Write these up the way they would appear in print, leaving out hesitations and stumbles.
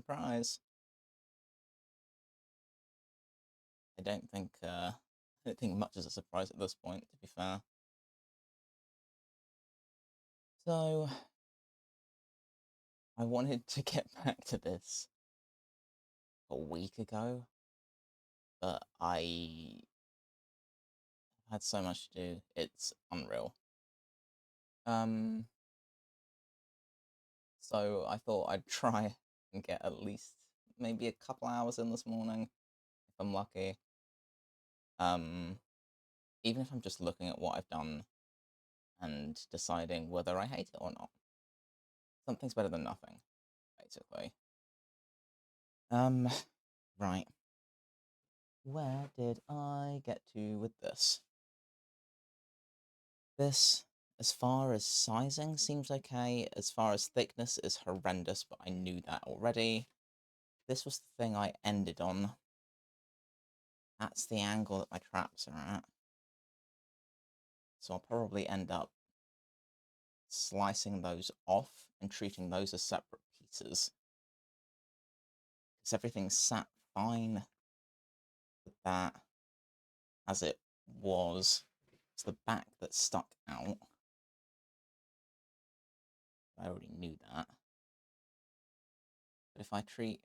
Surprise. I don't think much is a surprise at this point, to be fair. So, I wanted to get back to this a week ago, but I had so much to do. It's unreal. Um, so I thought I'd try and get at least maybe a couple hours in this morning, if I'm lucky. Um, Even if I'm just looking at what I've done and deciding whether I hate it or not. Something's better than nothing, basically. Um, right. Where did I get to with this? This, as far as sizing, seems okay. As far as thickness, is horrendous, but I knew that already. This was the thing I ended on. That's the angle that my traps are at. So I'll probably end up slicing those off and treating those as separate pieces. Because everything sat fine with that as it was. It's the back that stuck out. I already knew that. But if I treat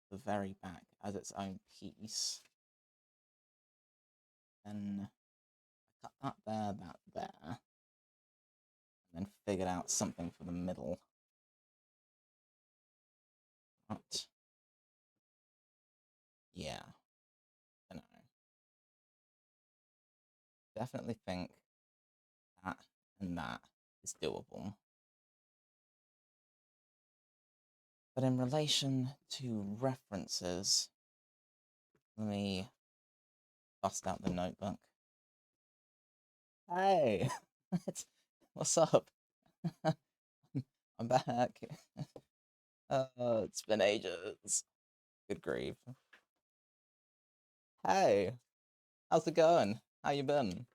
the very back as its own piece, then I cut that there, and then figured out something for the middle. But, yeah, I don't know. Definitely think that and that is doable. But in relation to references, let me bust out the notebook. Hey, what's up? I'm back. It's been ages. Good grief. Hey, how's it going? How you been?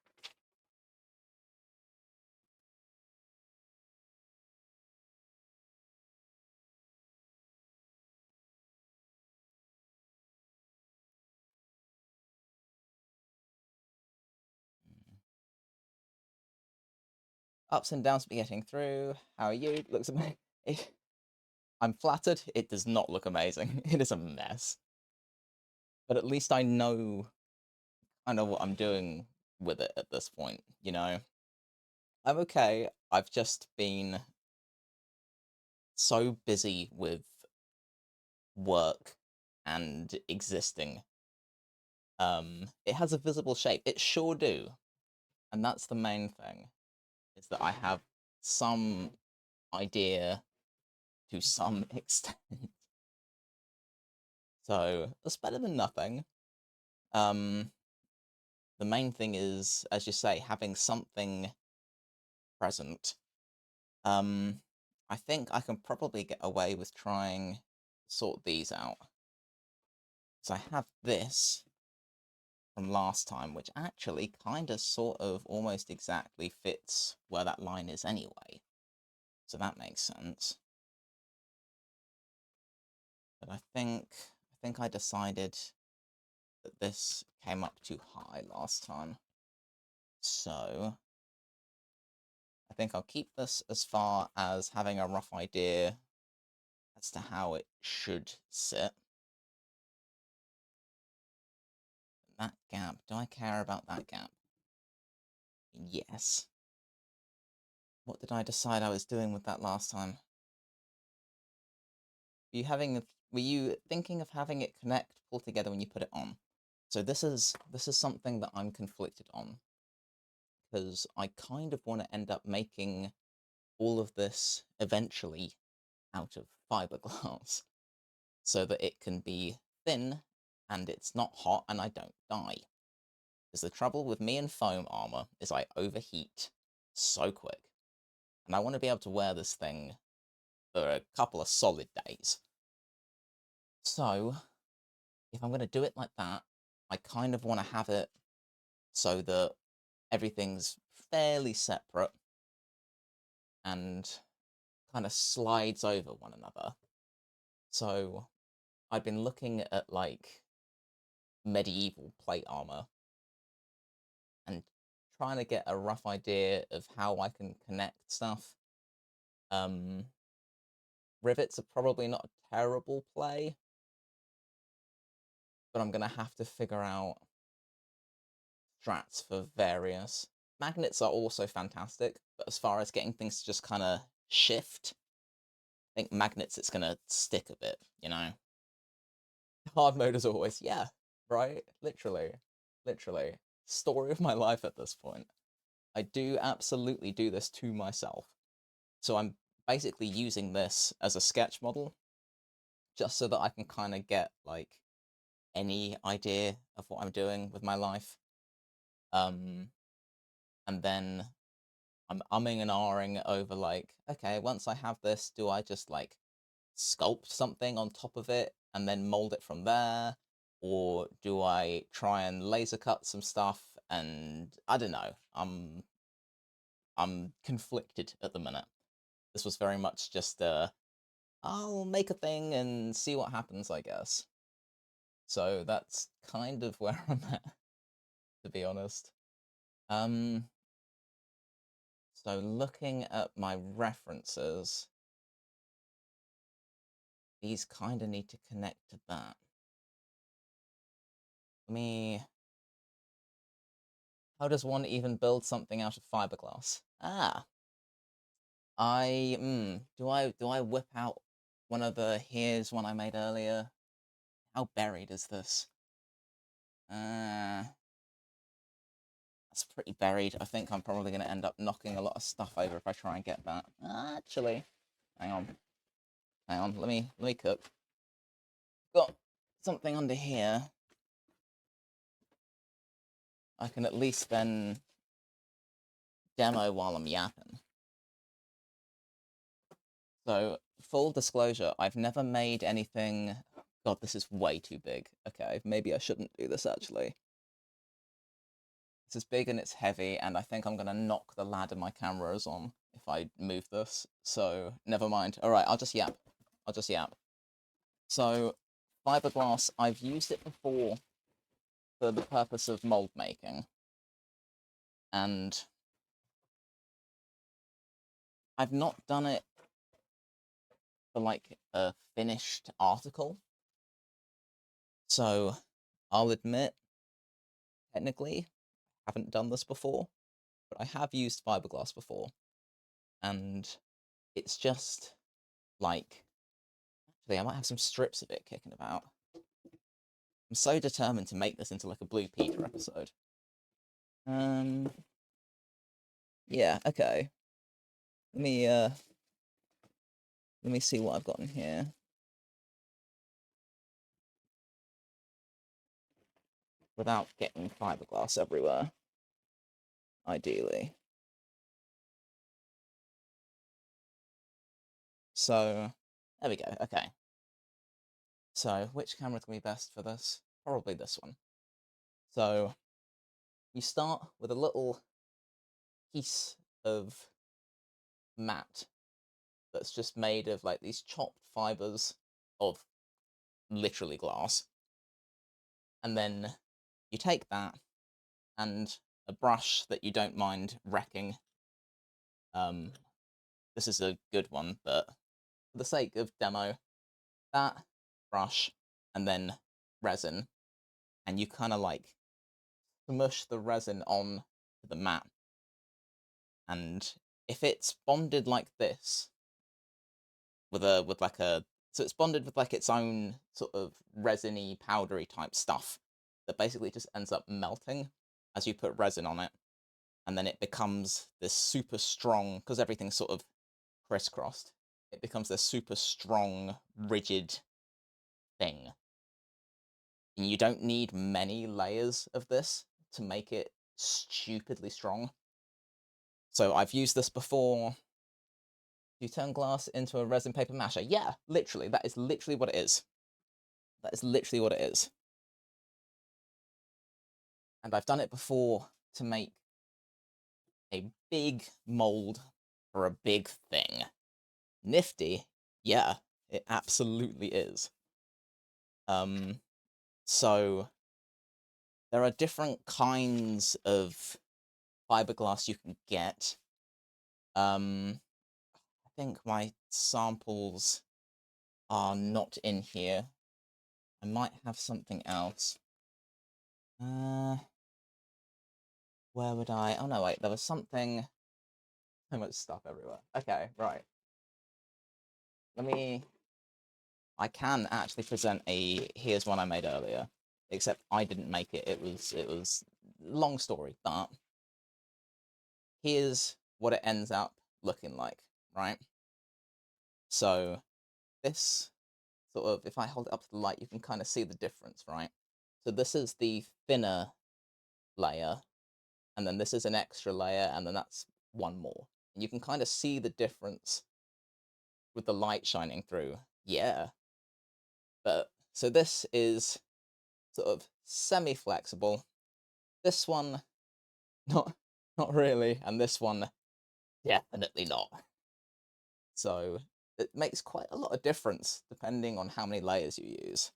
Ups and downs to be getting through. How are you? Looks amazing. I'm flattered. It does not look amazing. It is a mess. But at least I know what I'm doing with it at this point, you know? I'm okay. I've just been so busy with work and existing. It has a visible shape. It sure do. And that's the main thing, is that I have some idea to some extent. So that's better than nothing. Um, the main thing is, as you say, having something present. I think I can probably get away with trying to sort these out. So I have this from last time, which actually kind of sort of almost exactly fits where that line is anyway. So that makes sense. But I think I decided that this came up too high last time. So I think I'll keep this as far as having a rough idea as to how it should sit. That gap, do I care about that gap? Yes. What did I decide I was doing with that last time? Were you thinking of having it connect pull together when you put it on? So this is something that I'm conflicted on, because I kind of want to end up making all of this eventually out of fiberglass so that it can be thin and it's not hot and I don't die. Because the trouble with me and foam armor is I overheat so quick. And I want to be able to wear this thing for a couple of solid days. So, if I'm going to do it like that, I kind of want to have it so that everything's fairly separate and kind of slides over one another. So I'd been looking at like medieval plate armor and trying to get a rough idea of how I can connect stuff. Um, Rivets are probably not a terrible play, but I'm gonna have to figure out strats for various. Magnets are also fantastic, but as far as getting things to just kind of shift, I think magnets it's gonna stick a bit, you know. Hard mode as always, yeah, right? Literally, literally. Story of my life at this point. I do absolutely do this to myself. So I'm basically using this as a sketch model just so that I can kind of get like any idea of what I'm doing with my life. Um, and then I'm umming and ahhing over like, okay, once I have this, do I just like sculpt something on top of it and then mold it from there? Or do I try and laser cut some stuff? And I don't know. I'm conflicted at the minute. This was very much just I'll make a thing and see what happens, I guess. So that's kind of where I'm at, to be honest. Um, so looking at my references, these kind of need to connect to that. Let me. How does one even build something out of fiberglass? Ah, do I whip out one of the here's one I made earlier? How buried is this? That's pretty buried. I think I'm probably going to end up knocking a lot of stuff over if I try and get that. Actually, hang on, hang on. Let me cook. Got something under here. I can at least then demo while I'm yapping. So, full disclosure, I've never made anything. God, this is way too big. Okay, maybe I shouldn't do this actually. This is big and it's heavy, and I think I'm gonna knock the ladder my camera is on if I move this. So, never mind. Alright, I'll just yap. I'll just yap. So, fiberglass, I've used it before for the purpose of mold making. And I've not done it for like a finished article. So I'll admit, technically, I haven't done this before, but I have used fiberglass before. And it's just like, actually, I might have some strips of it kicking about. I'm so determined to make this into like a Blue Peter episode. Yeah, okay. Let me see what I've got in here. Without getting fiberglass everywhere, ideally. So, there we go, okay. So, which camera can be best for this? Probably this one. So, you start with a little piece of mat that's just made of like these chopped fibers of literally glass. And then you take that and a brush that you don't mind wrecking. This is a good one, but for the sake of demo, that brush and then resin, and you kind of like smush the resin on to the mat. And if it's bonded like this, with like a so it's bonded with like its own sort of resiny, powdery type stuff that basically just ends up melting as you put resin on it, and then it becomes this super strong because everything's sort of crisscrossed. It becomes this super strong, rigid thing. And you don't need many layers of this to make it stupidly strong. So I've used this before. You turn glass into a resin paper masher. Yeah, literally. That is literally what it is. That is literally what it is. And I've done it before to make a big mold for a big thing. Nifty, yeah. It absolutely is. So there are different kinds of fiberglass you can get. I think my samples are not in here. I might have something else. Where would I? Oh no, wait, there was something. So much stuff everywhere. Okay, right. Let me. I can actually present a. Here's one I made earlier, except I didn't make it. It was long story, but here's what it ends up looking like, right? So this sort of, if I hold it up to the light, you can kind of see the difference, right? So this is the thinner layer, and then this is an extra layer, and then that's one more. And you can kind of see the difference with the light shining through. Yeah. But so this is sort of semi-flexible. This one, not not really, and this one, definitely not. So it makes quite a lot of difference depending on how many layers you use.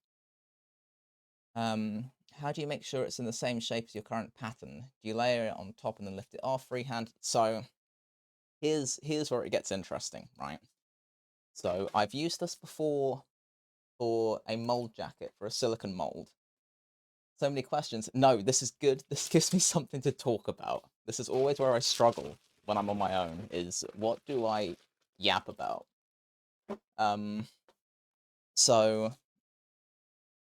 How do you make sure it's in the same shape as your current pattern? Do you layer it on top and then lift it off freehand? So here's where it gets interesting, right? So I've used this before for a mold jacket, for a silicon mold. So many questions. No, this is good. This gives me something to talk about. This is always where I struggle when I'm on my own, is what do I yap about? Um, so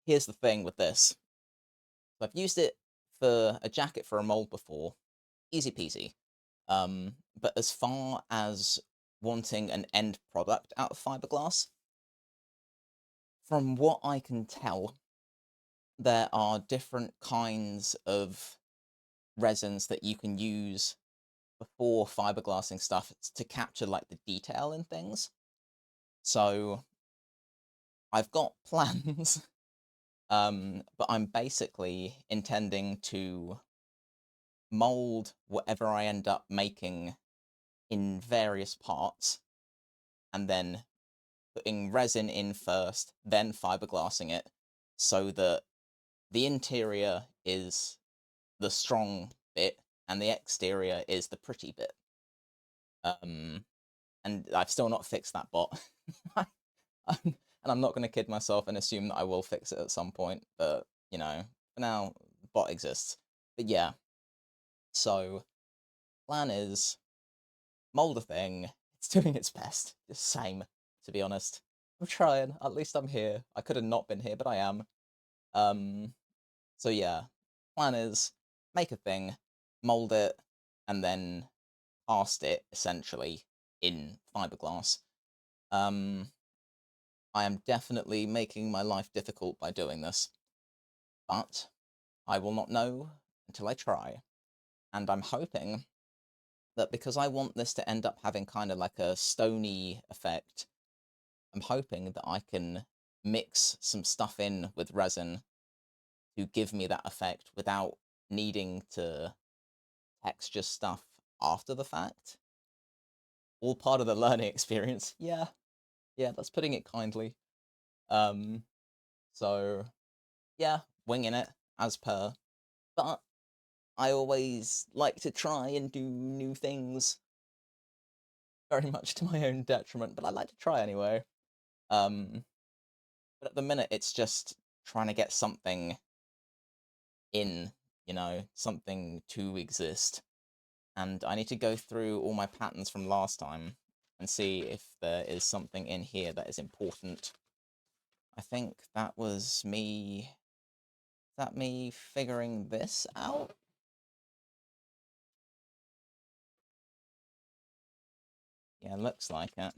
here's the thing with this. I've used it for a jacket for a mold before. Easy peasy. But as far as wanting an end product out of fiberglass, from what I can tell, there are different kinds of resins that you can use before fiberglassing stuff to capture like the detail in things. So I've got plans, but I'm basically intending to mold whatever I end up making in various parts, and then putting resin in first, then fiberglassing it, so that the interior is the strong bit and the exterior is the pretty bit. And I've still not fixed that bot. And I'm not going to kid myself and assume that I will fix it at some point, but, you know, for now, the bot exists. But yeah, so plan is mold a thing. It's doing its best. Just same, to be honest. I'm trying. At least I'm here. I could have not been here, but I am. Um, so yeah, plan is make a thing, mold it, and then cast it essentially in fiberglass. I am definitely making my life difficult by doing this, but I will not know until I try. And I'm hoping that because I want this to end up having kind of like a stony effect, I'm hoping that I can mix some stuff in with resin to give me that effect without needing to texture stuff after the fact. All part of the learning experience. Yeah, yeah, that's putting it kindly. Um, so yeah, winging it as per. But I always like to try and do new things, very much to my own detriment, but I like to try anyway. Um, but at the minute, it's just trying to get something in, something to exist. And I need to go through all my patterns from last time and see if there is something in here that is important. I think that was me. Is that me figuring this out? Yeah, looks like it.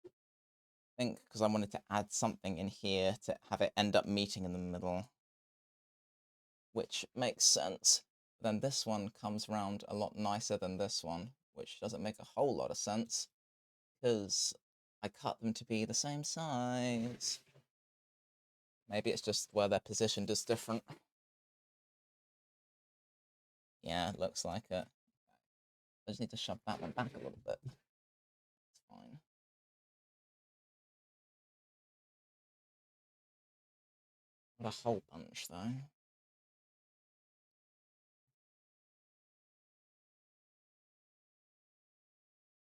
I think because I wanted to add something in here to have it end up meeting in the middle, which makes sense. Then this one comes round a lot nicer than this one, which doesn't make a whole lot of sense because I cut them to be the same size. Maybe it's just where they're positioned is different. Yeah, it looks like it. I just need to shove that one back a little bit. It's fine. Not a whole bunch, though.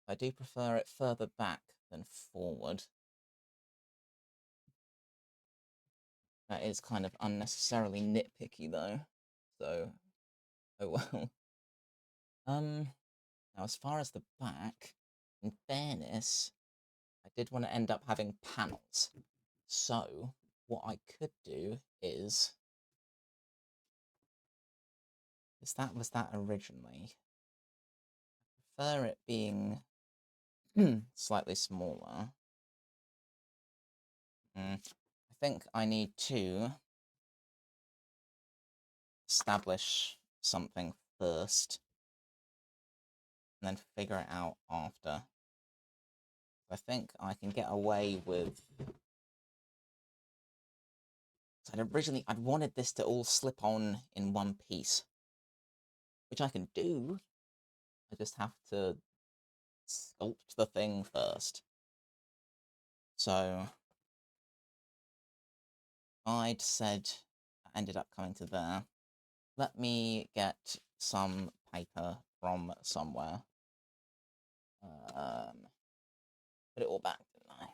I do prefer it further back than forward. That is kind of unnecessarily nitpicky, though. So, oh well. Now as far as the back, in fairness, I did want to end up having panels. So, what I could do is that was that originally. I prefer it being slightly smaller. I think I need to establish something first and then figure it out after. I think I can get away with. I'd wanted this to all slip on in one piece, which I can do. I just have to sculpt the thing first. So I'd said I ended up coming to there. Let me get some paper from somewhere. Put it all back, didn't I?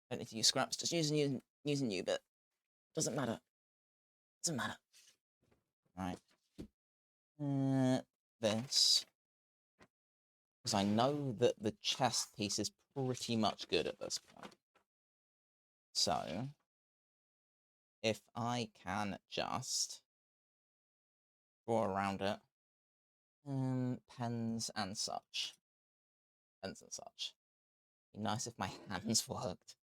Don't need to use scraps, just using new bit. Doesn't matter. Doesn't matter. Right. This. Because I know that the chest piece is pretty much good at this point. So, if I can just draw around it, pens and such. Pens and such. Be nice if my hands worked.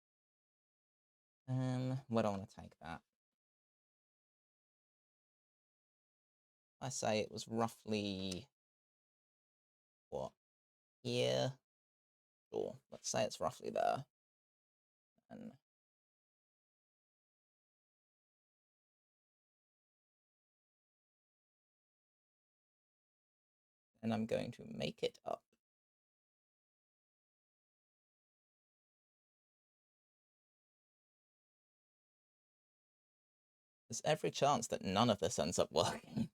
Where do I want to take that? I say it was roughly what? Here? Sure. Let's say it's roughly there. And I'm going to make it up. There's every chance that none of this ends up working.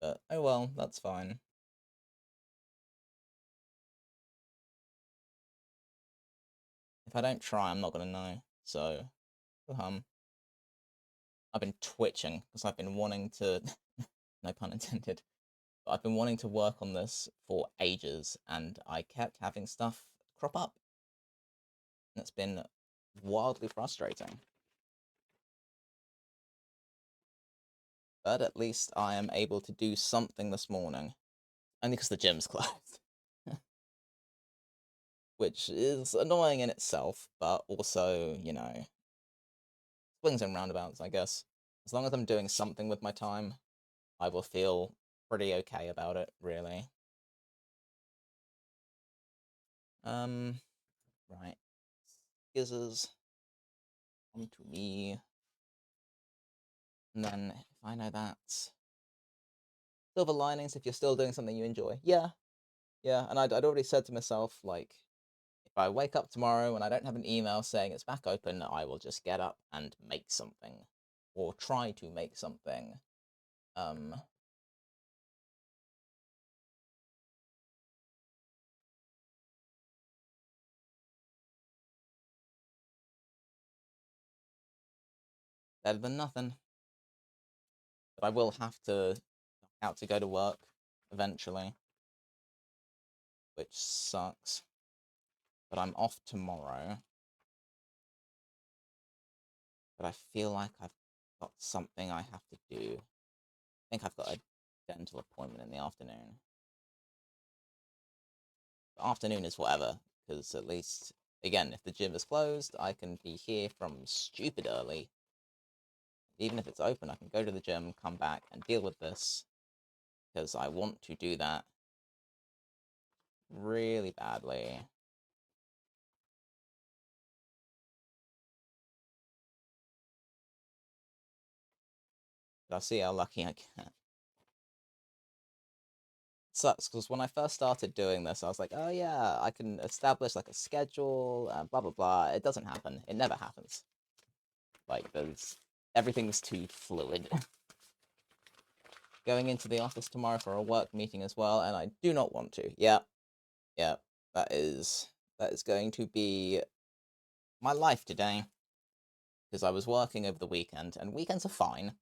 But, oh well, that's fine. If I don't try, I'm not gonna know. So, I've been twitching because I've been wanting to, no pun intended, but I've been wanting to work on this for ages, and I kept having stuff crop up. And it's been wildly frustrating. But at least I am able to do something this morning. Only because the gym's closed. Which is annoying in itself, but also, you know, swings and roundabouts, I guess. As long as I'm doing something with my time, I will feel pretty okay about it, really. Right. Skizzes onto me. And then, if I know that, silver linings if you're still doing something you enjoy. Yeah, and I'd already said to myself, like, if I wake up tomorrow and I don't have an email saying it's back open, I will just get up and make something. Or try to make something. Better than nothing. But I will have to out to go to work eventually, which sucks. But I'm off tomorrow. But I feel like I've got something I have to do. I think I've got a dental appointment in the afternoon. The afternoon is whatever, because at least, again, if the gym is closed, I can be here from stupid early. Even if it's open, I can go to the gym, come back, and deal with this, because I want to do that really badly. But I'll see how lucky I get. sucks because when I first started doing this, I was like, oh yeah, I can establish like a schedule, blah blah blah. It doesn't happen. It never happens. Like everything's too fluid. Going into the office tomorrow for a work meeting as well, and I do not want to. Yeah, yeah, that is going to be my life today because I was working over the weekend, and weekends are fine.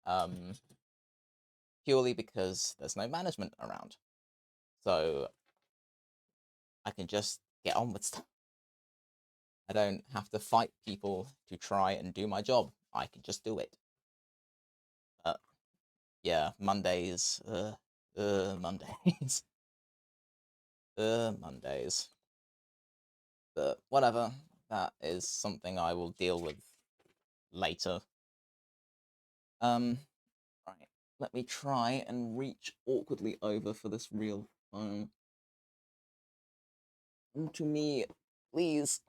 Um, Purely because there's no management around, so I can just get on with stuff. I don't have to fight people to try and do my job. I can just do it. Yeah, Mondays, Mondays, Mondays. But whatever, that is something I will deal with later. Right. Let me try and reach awkwardly over for this real phone. Come to me, please.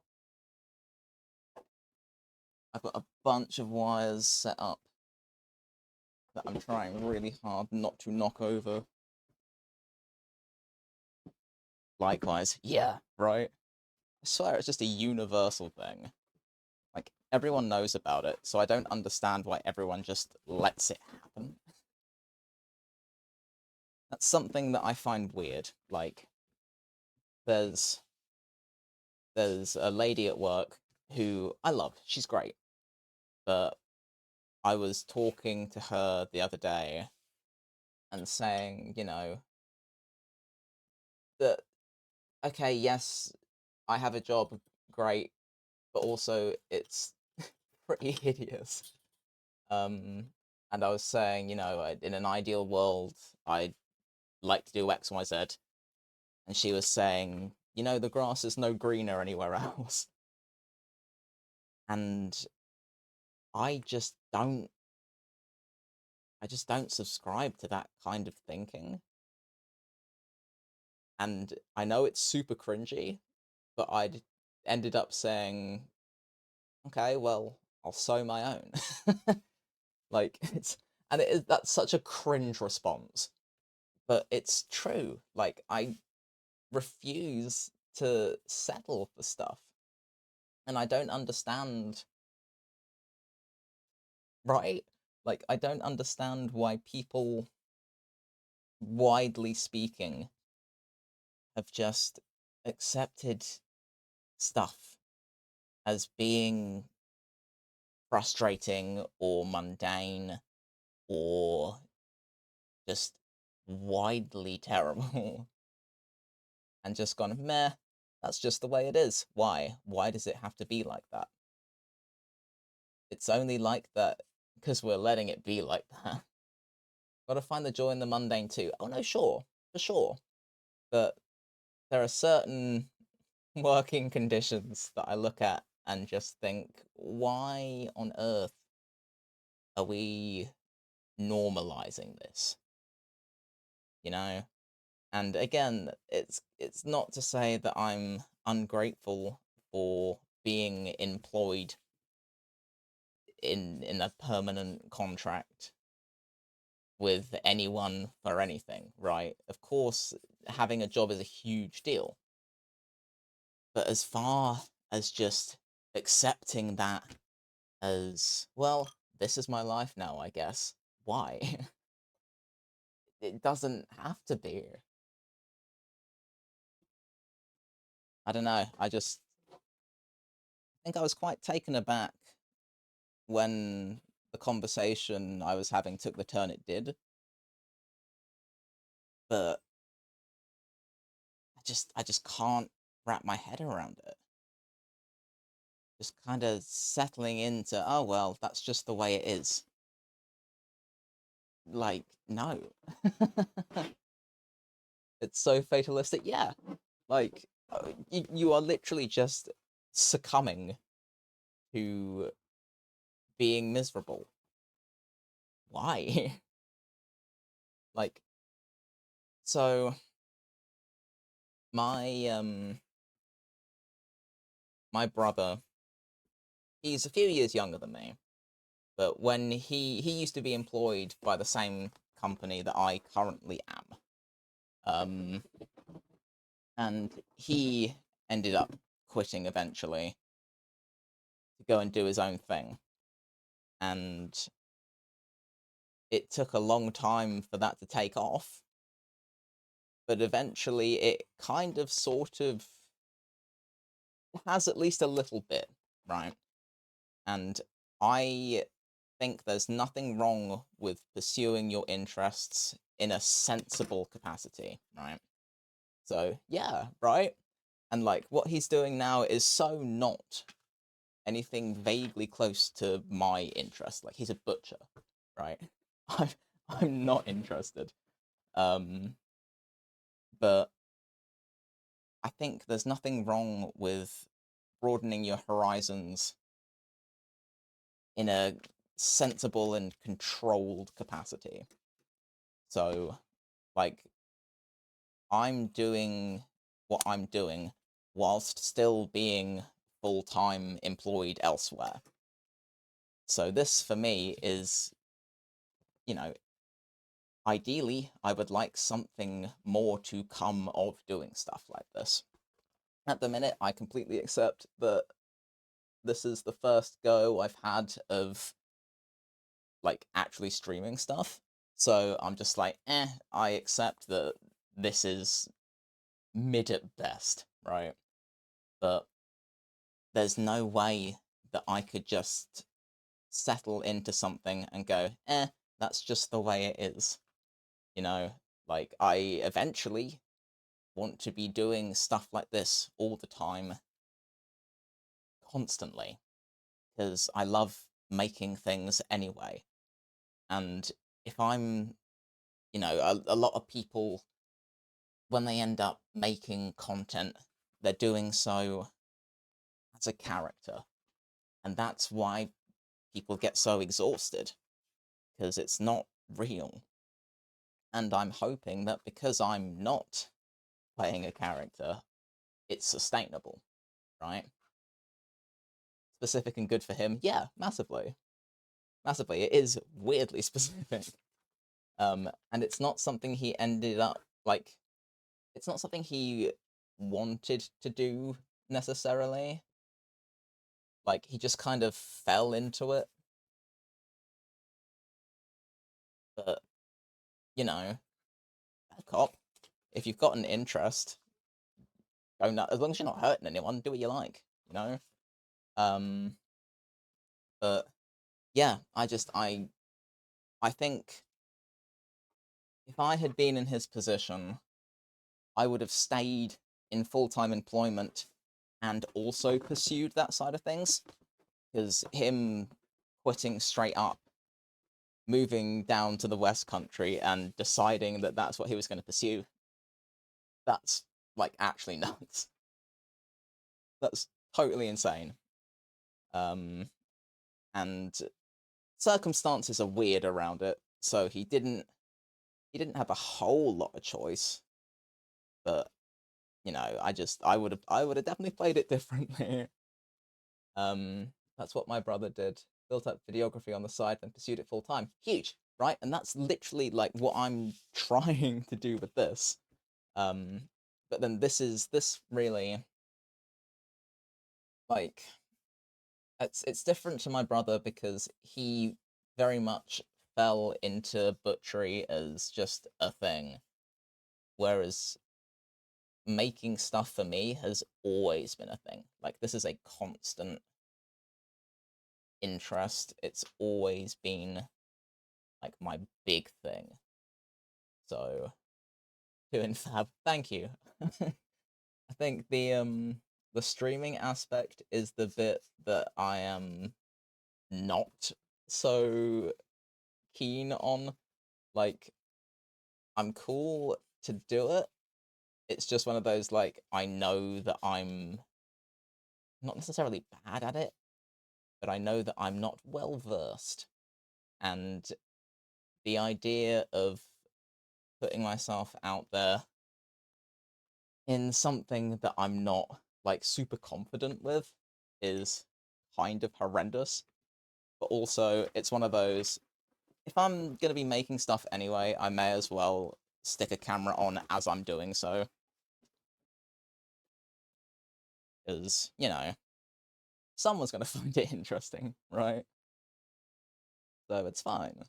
I've got a bunch of wires set up that I'm trying really hard not to knock over. Likewise, yeah, right? I swear it's just a universal thing. Like, everyone knows about it, so I don't understand why everyone just lets it happen. That's something that I find weird. Like, there's there's a lady at work who I love. She's great. But I was talking to her the other day and saying, that okay, yes, I have a job, great, but also it's pretty hideous. And I was saying, in an ideal world, I'd like to do X, Y, Z. And she was saying, the grass is no greener anywhere else. And I just don't, I just don't subscribe to that kind of thinking. And I know it's super cringy, but I'd ended up saying, okay, well, I'll sew my own. Like, that's such a cringe response, but it's true. Like, I refuse to settle for stuff. And I don't understand, right? Like, I don't understand why people, widely speaking, have just accepted stuff as being frustrating or mundane or just widely terrible and just gone, meh, that's just the way it is. Why? Why does it have to be like that? It's only like that because we're letting it be like that. Gotta find the joy in the mundane too. Oh no, sure, for sure. But there are certain working conditions that I look at and just think, why on earth are we normalizing this? You know? And again, it's not to say that I'm ungrateful for being employed in a permanent contract with anyone for anything, right? Of course, having a job is a huge deal. But as far as just accepting that as, well, this is my life now, I guess. Why? It doesn't have to be. I don't know. I just think I was quite taken aback when the conversation I was having took the turn it did. But I just can't wrap my head around it. Just kind of settling into, oh well, that's just the way it is. Like, no. It's so fatalistic. Yeah. Like, you are literally just succumbing to being miserable. Why? Like, so my my brother, he's a few years younger than me, but when he used to be employed by the same company that I currently am. And he ended up quitting eventually to go and do his own thing. And it took a long time for that to take off, but eventually it kind of sort of has at least a little bit, right? And I think there's nothing wrong with pursuing your interests in a sensible capacity, right? So, yeah, right? And like what he's doing now is so not anything vaguely close to my interest. Like he's a butcher, right? I'm I'm not interested. Um, but I think there's nothing wrong with broadening your horizons in a sensible and controlled capacity. So, like, I'm doing what I'm doing whilst still being full time employed elsewhere. So, this for me is, you know, ideally, I would like something more to come of doing stuff like this. At the minute, I completely accept that this is the first go I've had of like actually streaming stuff. So I'm just like, I accept that this is mid at best, right? But there's no way that I could just settle into something and go, that's just the way it is. You know, like I eventually want to be doing stuff like this all the time, constantly, because I love making things anyway. And if I'm, a lot of people, when they end up making content, they're doing so as a character. And that's why people get so exhausted, because it's not real. And I'm hoping that because I'm not playing a character, it's sustainable, right? Specific and good for him, yeah, massively. Massively. It is weirdly specific. And it's not something he ended up like it's not something he wanted to do necessarily. Like he just kind of fell into it. But, you know, cop, if you've got an interest, go nut as long as you're not hurting anyone, do what you like, you know? Um but yeah, I think if I had been in his position, I would have stayed in full-time employment and also pursued that side of things. Because him quitting straight up, moving down to the West Country, and deciding that that's what he was going to pursue, that's like actually nuts. That's totally insane. Um, and circumstances are weird around it, so he didn't have a whole lot of choice. But I would have definitely played it differently. That's what my brother did. Built up videography on the side, then pursued it full time. Huge, right? And that's literally like what I'm trying to do with this. But then this really like it's different to my brother because he very much fell into butchery as just a thing, whereas making stuff for me has always been a thing. Like this is a constant interest. It's always been like my big thing. So doing fab, thank you. I think the streaming aspect is the bit that I am not so keen on. Like I'm cool to do it. It's just one of those like I know that I'm not necessarily bad at it, but I know that I'm not well versed. And the idea of putting myself out there in something that I'm not like super confident with is kind of horrendous. But also, it's one of those if I'm gonna be making stuff anyway, I may as well stick a camera on as I'm doing so. Because, you know, someone's going to find it interesting, right? So it's fine.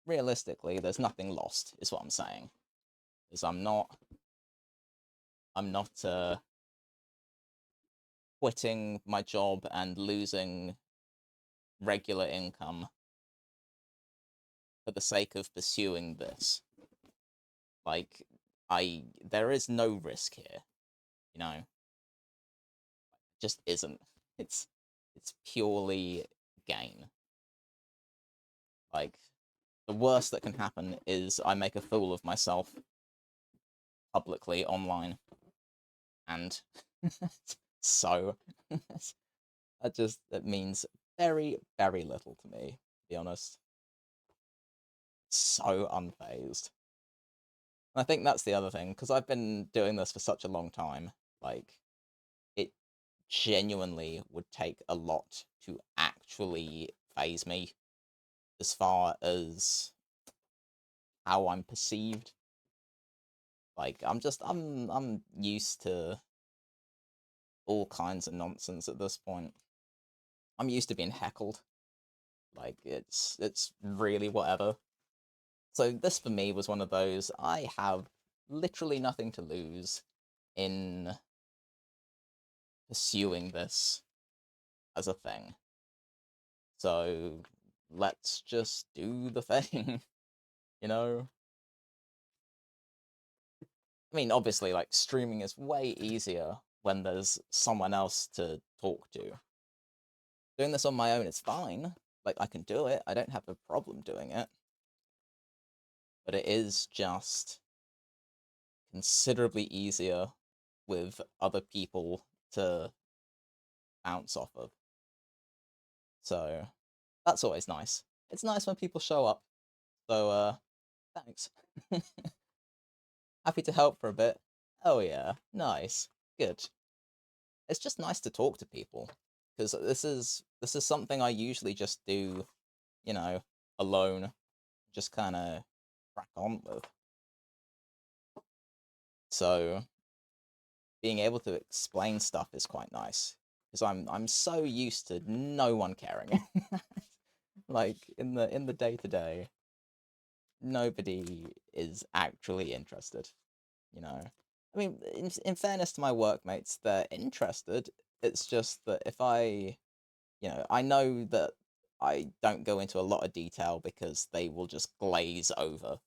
Realistically, there's nothing lost, is what I'm saying. Because I'm not quitting my job and losing regular income for the sake of pursuing this. Like, there is no risk here, you know? Just isn't. It's, it's purely gain. Like, the worst that can happen is I make a fool of myself publicly online. And so, that means very, very little to me, to be honest. So unfazed. And I think that's the other thing, because I've been doing this for such a long time. Like, it genuinely would take a lot to actually phase me as far as how I'm perceived. Like, I'm used to all kinds of nonsense at this point. I'm used to being heckled. Like, it's really whatever. So this for me was one of those, I have literally nothing to lose in pursuing this as a thing. So let's just do the thing, you know? I mean, obviously, like, streaming is way easier when there's someone else to talk to. Doing this on my own is fine. Like, I can do it. I don't have a problem doing it. But it is just considerably easier with other people to bounce off of. So that's always nice. It's nice when people show up. So thanks. Happy to help for a bit. Oh yeah, nice. Good. It's just nice to talk to people because this is something I usually just do, you know, alone, just kind of crack on with. So being able to explain stuff is quite nice because I'm so used to no one caring. Like in the day to day, nobody is actually interested, you know. I mean, in fairness to my workmates, they're interested. It's just that if I know that I don't go into a lot of detail because they will just glaze over.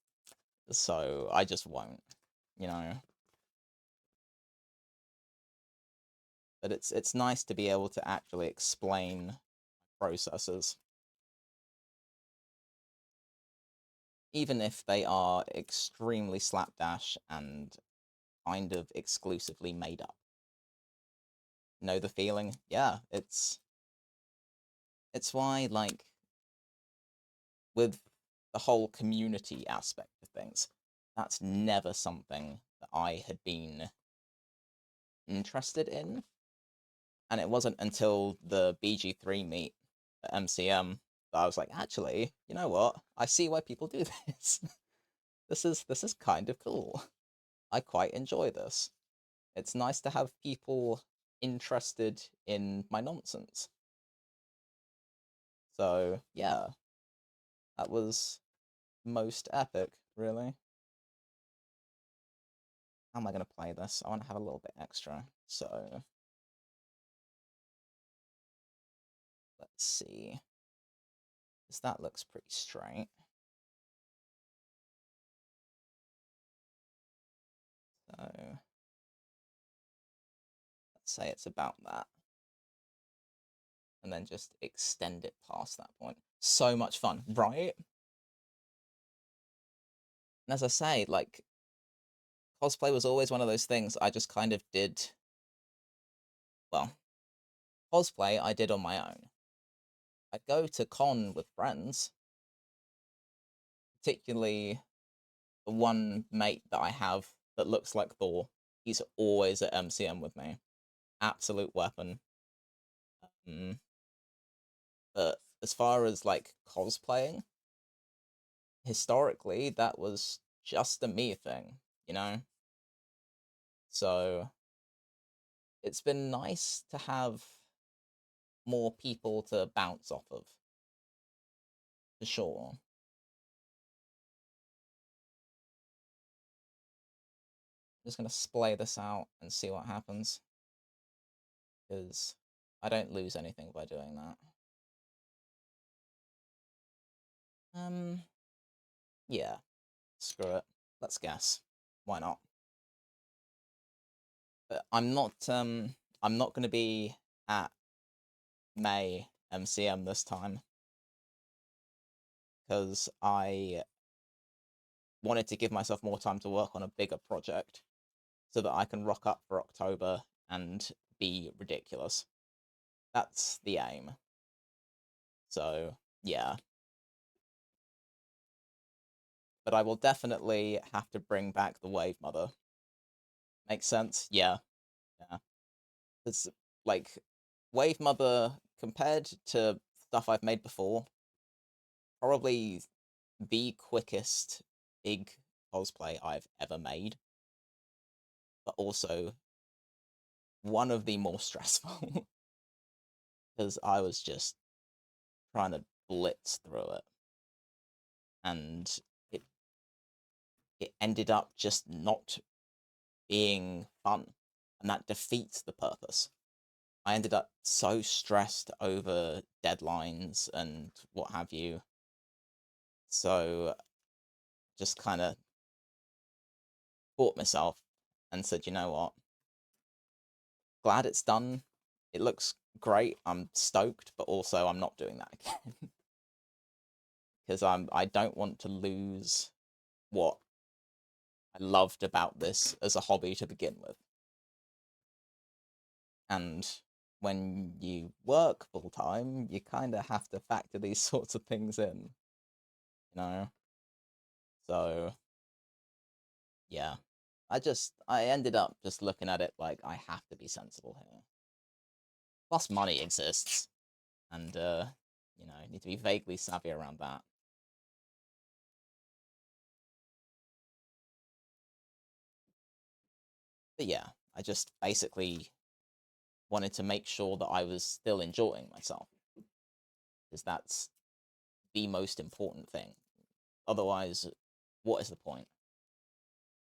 So I just won't, you know. But it's nice to be able to actually explain processes, even if they are extremely slapdash and kind of exclusively made up. Know the feeling? Yeah, it's why, like, with the whole community aspect of things, that's never something that I had been interested in. And it wasn't until the BG3 meet at MCM that I was like, actually, you know what? I see why people do this. This is kind of cool. I quite enjoy this. It's nice to have people interested in my nonsense. So, yeah, that was most epic, really. How am I going to play this? I want to have a little bit extra. So, let's see. Because that looks pretty straight. So, let's say it's about that. And then just extend it past that point. So much fun, right? And as I say, like, cosplay was always one of those things I just kind of did. Well, cosplay I did on my own. I'd go to con with friends, particularly the one mate that I have that looks like Thor. He's always at MCM with me. Absolute weapon. Mm. But as far as like cosplaying, historically, that was just a me thing, you know? So it's been nice to have more people to bounce off of, for sure. Just gonna splay this out and see what happens, because I don't lose anything by doing that. Um, yeah, screw it. Let's guess. Why not? But I'm not gonna be at May MCM this time because I wanted to give myself more time to work on a bigger project so that I can rock up for October and be ridiculous. That's the aim. So, yeah. But I will definitely have to bring back the Wave Mother. Makes sense? Yeah. Yeah. It's like Wave Mother compared to stuff I've made before, probably the quickest big cosplay I've ever made, but also one of the more stressful because I was just trying to blitz through it, and it it ended up just not being fun, and that defeats the purpose. I ended up so stressed over deadlines and what have you, so just kind of caught myself and said, you know what, glad it's done. It looks great. I'm stoked, but also I'm not doing that again because I don't want to lose what I loved about this as a hobby to begin with. And when you work full time, you kind of have to factor these sorts of things in, you know? So, yeah. I ended up just looking at it like I have to be sensible here. Plus, money exists, and, need to be vaguely savvy around that. But yeah, I just basically wanted to make sure that I was still enjoying myself, because that's the most important thing. Otherwise, what is the point?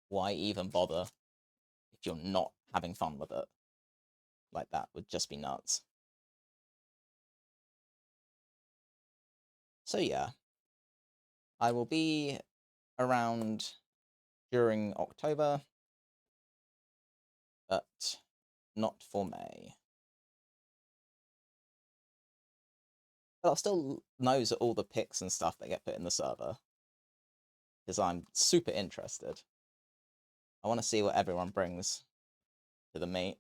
Why even bother if you're not having fun with it? Like, that would just be nuts. So yeah, I will be around during October, but not for May. But I'll still nose at all the pics and stuff that get put in the server, because I'm super interested. I want to see what everyone brings to the meet.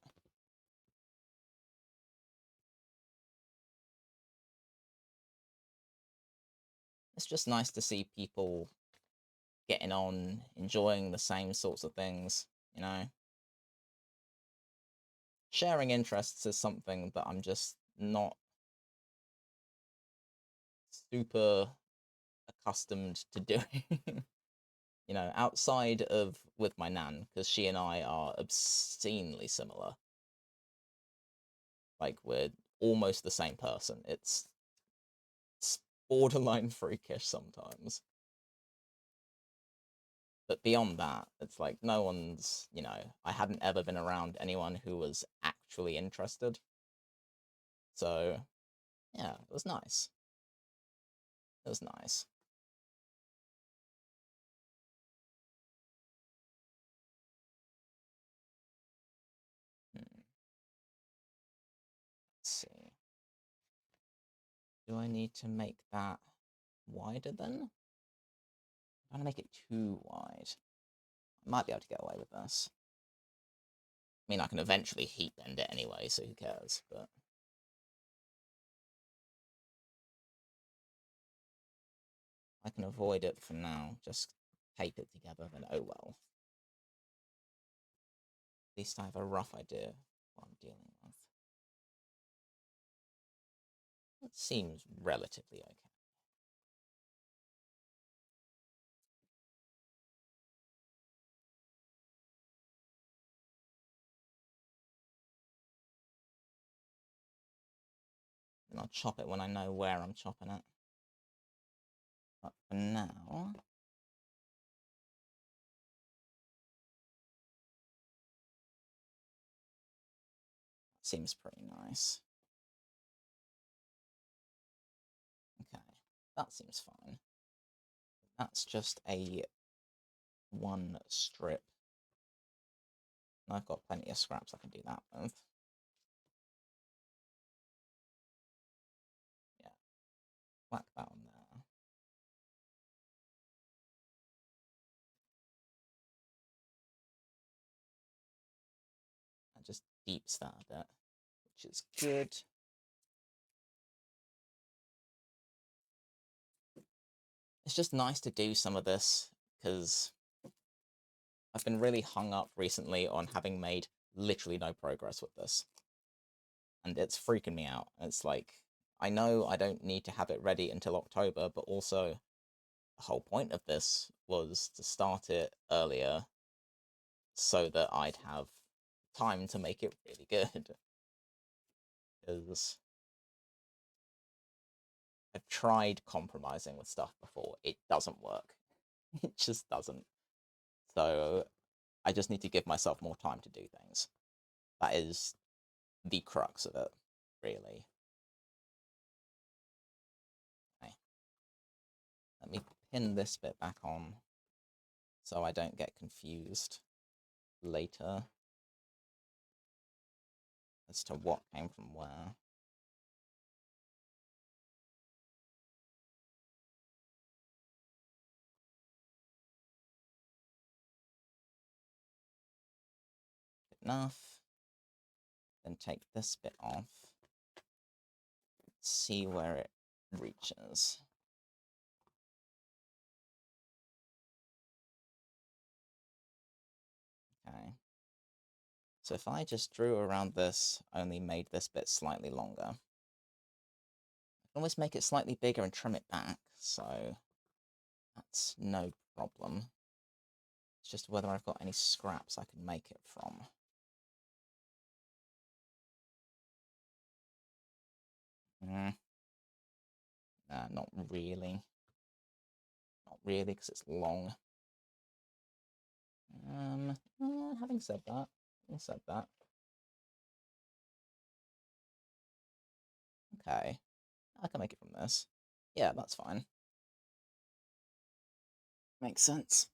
It's just nice to see people getting on, enjoying the same sorts of things, you know? Sharing interests is something that I'm just not super accustomed to doing. Outside of with my nan, because she and I are obscenely similar. Like, we're almost the same person. It's borderline freakish sometimes. But beyond that, it's like no one's, I hadn't ever been around anyone who was actually interested. So, yeah, it was nice. It was nice. Hmm. Let's see. Do I need to make that wider then? I'm gonna make it too wide. I might be able to get away with this. I mean, I can eventually heat bend it anyway, so who cares? But I can avoid it for now. Just tape it together, then oh well. At least I have a rough idea what I'm dealing with. It seems relatively okay. And I'll chop it when I know where I'm chopping it. But for now, seems pretty nice. Okay, that seems fine. That's just a one strip. And I've got plenty of scraps I can do that with. Yeah, whack that on there. That just deeps that a bit, which is good. It's just nice to do some of this because I've been really hung up recently on having made literally no progress with this. And it's freaking me out. It's like, I know I don't need to have it ready until October, but also the whole point of this was to start it earlier so that I'd have time to make it really good. Because I've tried compromising with stuff before. It doesn't work. It just doesn't. So I just need to give myself more time to do things. That is the crux of it, really. Okay. Let me pin this bit back on so I don't get confused later as to what came from where. Enough. Then take this bit off. See where it reaches. Okay. So if I just drew around this, only made this bit slightly longer, I can always make it slightly bigger and trim it back, so that's no problem. It's just whether I've got any scraps I can make it from. Not really. Not really, because it's long. Having said that, okay, I can make it from this. Yeah, that's fine. Makes sense.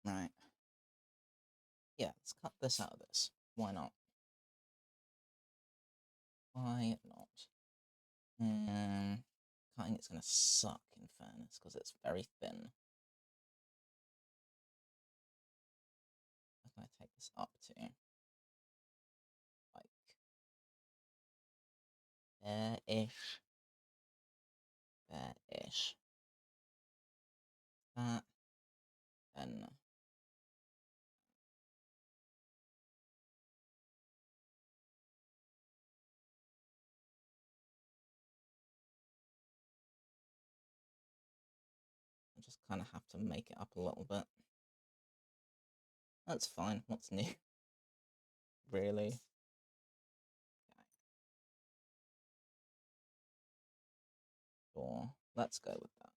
Right. Yeah, let's cut this out of this. Why not? Why not? Cutting it's gonna suck in fairness because it's very thin. I'm gonna take this up to like there-ish. There-ish. That and I just kind of have to make it up a little bit. That's fine. What's new? Really? Okay. Sure. Let's go with that.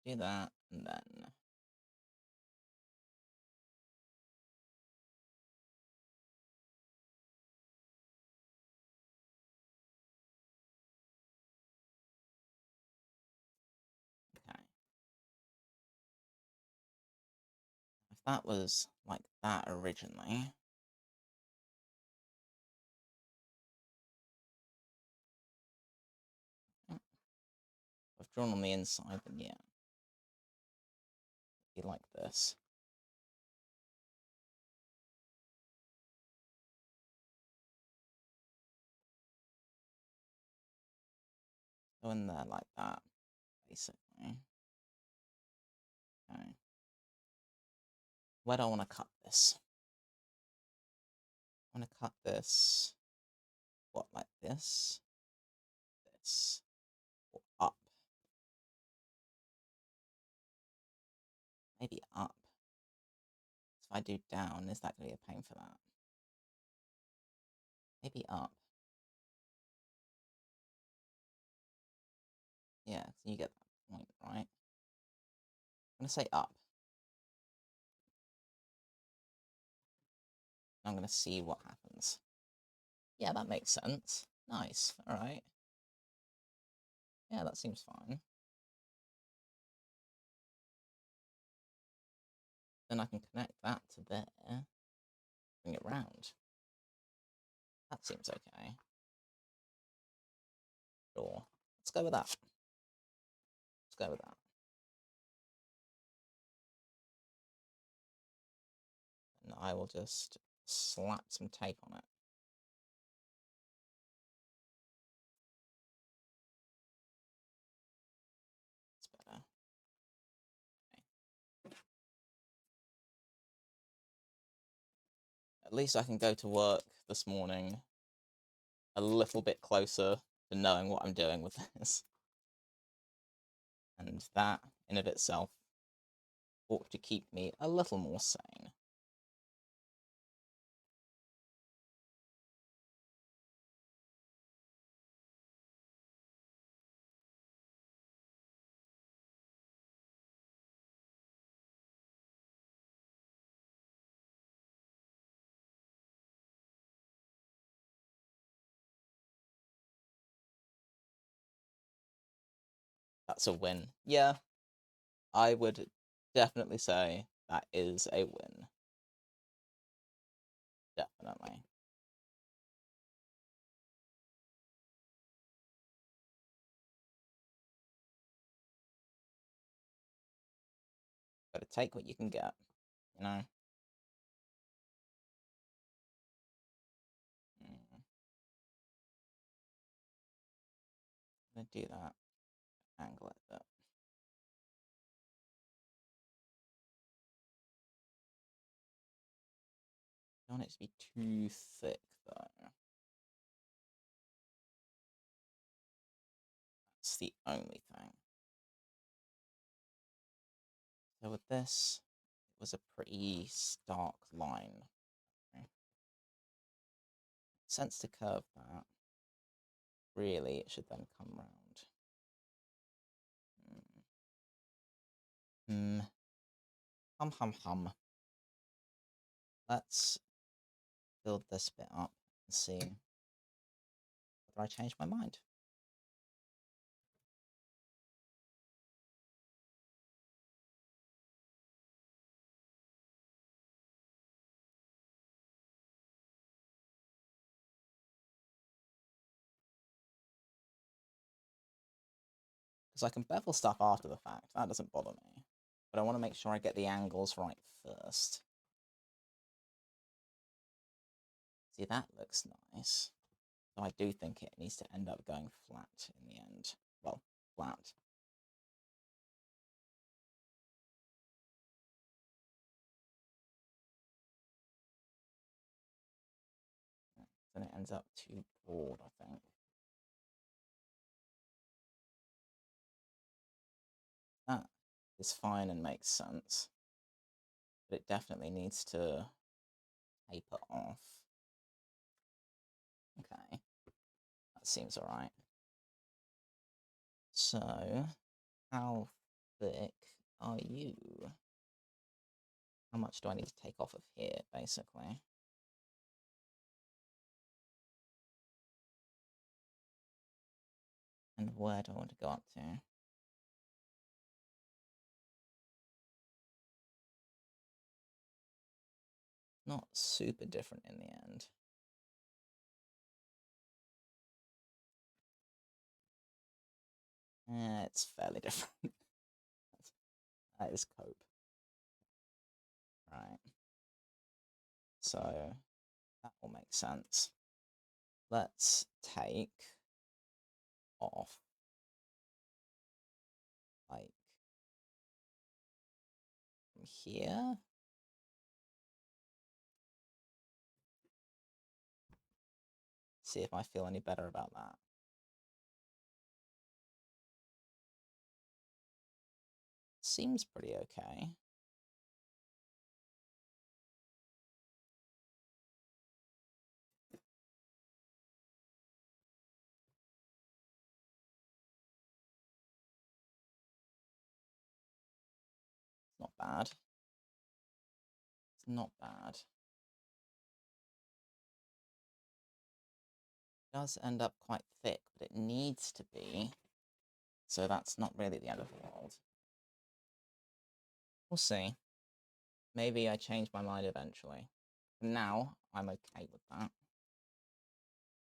Do that, and then okay. If that was like that originally, I've drawn on the inside, then yeah, be like this. Go in there like that, basically. Okay. Where do I want to cut this? I want to cut this, what, like this, or up. Maybe up. If I do down, is that going to be a pain for that? Maybe up. Yeah, so you get that point, right? I'm going to say up. I'm going to see what happens. Yeah, that makes sense. Nice. All right. Yeah, that seems fine. Then I can connect that to there. Bring it round. That seems okay. Sure. Let's go with that. Let's go with that. And I will just slap some tape on it. It's better. Okay. At least I can go to work this morning a little bit closer to knowing what I'm doing with this. And that, in of itself, ought to keep me a little more sane. That's a win. Yeah, I would definitely say that is a win. Definitely. Gotta take what you can get, you know? Mm. I'm gonna do that. Angle it a bit. Don't want it to be too thick, though. That's the only thing. So with this, it was a pretty stark line. Okay. Sense to curve that. Really, it should then come round. Hmm. Hum. Let's build this bit up and see whether I change my mind. Because I can bevel stuff after the fact. That doesn't bother me. But I want to make sure I get the angles right first. See, that looks nice. So I do think it needs to end up going flat in the end. Well, flat. Then it ends up too broad, I think. That is fine and makes sense. But it definitely needs to taper off. Okay. That seems alright. So, how thick are you? How much do I need to take off of here, basically? And where do I want to go up to? Not super different in the end. It's fairly different. That is cope. Right. So, that will make sense. Let's take off, like, here. See if I feel any better about that. Seems pretty okay. Not bad. It's not bad. It does end up quite thick, but it needs to be. So that's not really the end of the world. We'll see. Maybe I change my mind eventually. For now, I'm okay with that.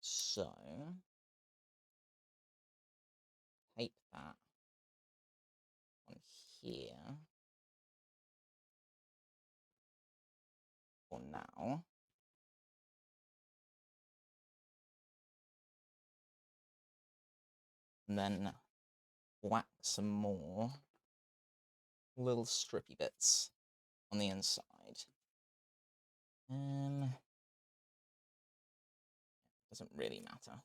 So, tape that on here for now. And then whack some more little strippy bits on the inside. Doesn't really matter.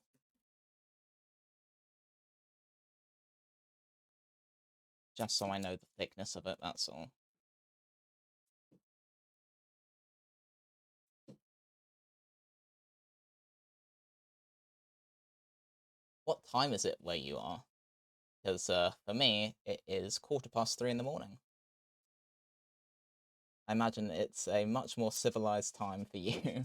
Just so I know the thickness of it, that's all. What time is it where you are? Because for me, it is 3:15 in the morning. I imagine it's a much more civilized time for you.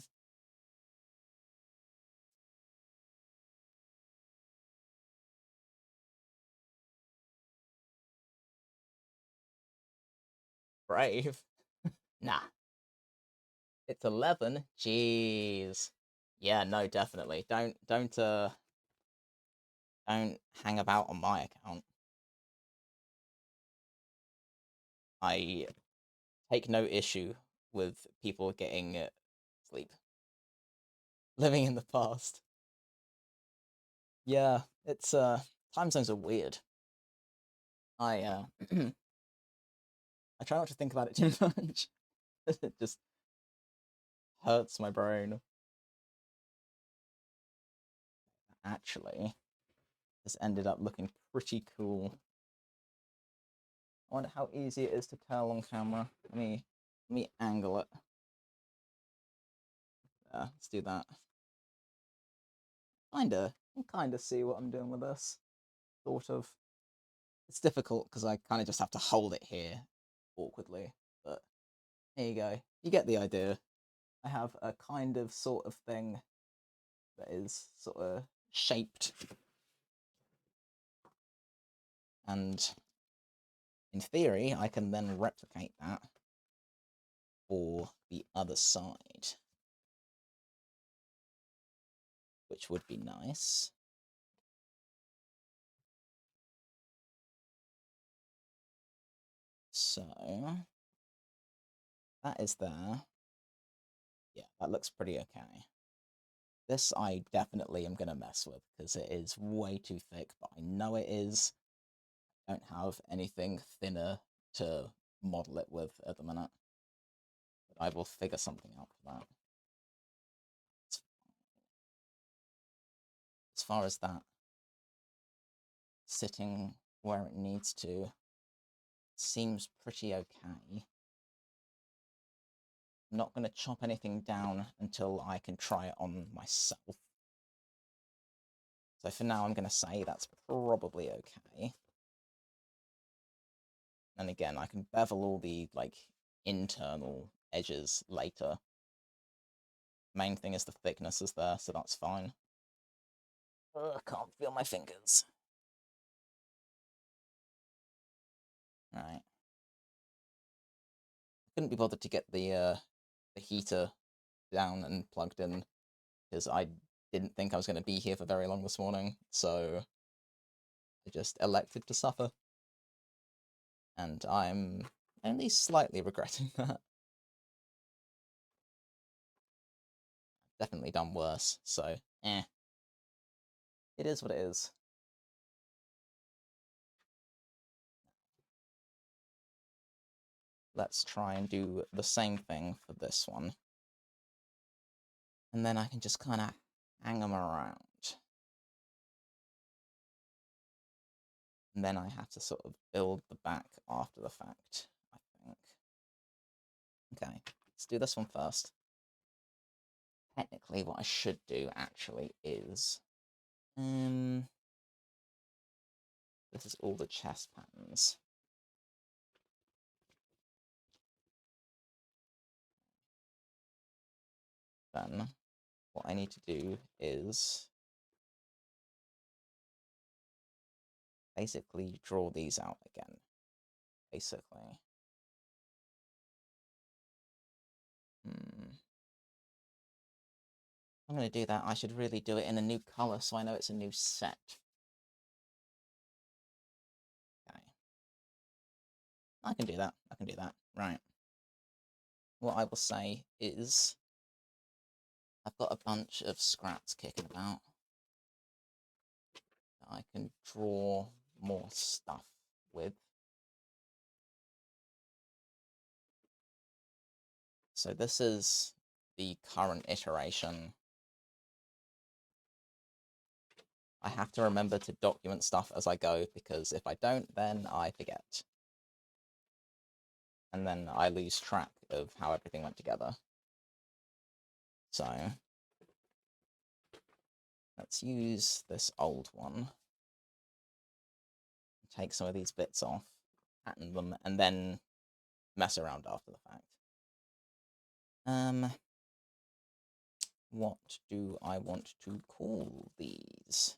Brave. Nah. It's 11? Jeez. Yeah, no, definitely. Don't hang about on my account. I take no issue with people getting sleep. Living in the past. Yeah, it's time zones are weird. I I try not to think about it too much. It just hurts my brain. Actually, this ended up looking pretty cool. I wonder how easy it is to tell on camera. Let me angle it. Let's do that. Kinda see what I'm doing with this. Sort of. It's difficult because I kind of just have to hold it here awkwardly. But here you go. You get the idea. I have a kind of sort of thing that is sort of shaped. And in theory, I can then replicate that for the other side, which would be nice. So that is there. Yeah, that looks pretty okay. This I definitely am going to mess with because it is way too thick, but I know it is. I don't have anything thinner to model it with at the minute. But I will figure something out for that. As far as that sitting where it needs to, seems pretty okay. I'm not going to chop anything down until I can try it on myself. So for now, I'm going to say that's probably okay. And again, I can bevel all the, like, internal edges later. Main thing is the thickness is there, so that's fine. Ugh, can't feel my fingers. Right. Couldn't be bothered to get the heater down and plugged in because I didn't think I was going to be here for very long this morning, so I just elected to suffer. And I'm only slightly regretting that. Definitely done worse, so eh. It is what it is. let's try and do the same thing for this one. And then I can just kind of hang them around. And then I have to sort of build the back after the fact, I think. Okay, let's do this one first. Technically, what I should do, actually, is... this is all the chest patterns. Then, what I need to do is... basically draw these out again. Basically. I'm going to do that. I should really do it in a new color so I know it's a new set. Okay. I can do that. I can do that. Right. What I will say is I've got a bunch of scraps kicking about that I can draw more stuff with. So this is the current iteration. I have to remember to document stuff as I go, because if I don't, then I forget. And then I lose track of how everything went together. So let's use this old one. Take some of these bits off, pattern them, and then mess around after the fact. What do I want to call these?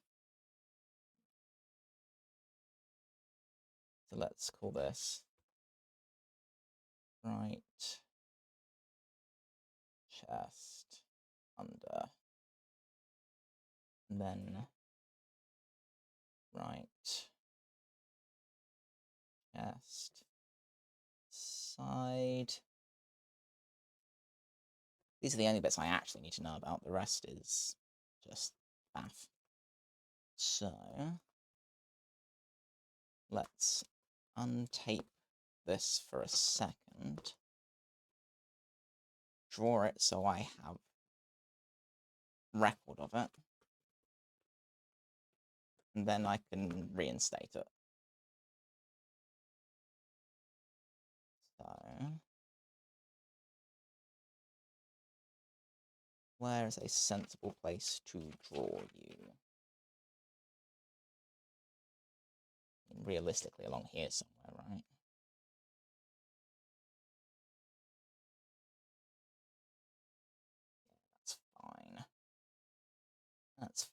So let's call this right chest under, and then right chest side. These are the only bits I actually need to know about. The rest is just faff. So let's untape this for a second. Draw it so I have record of it. And then I can reinstate it. So where is a sensible place to draw you? Realistically, along here somewhere, right? That's fine. That's fine.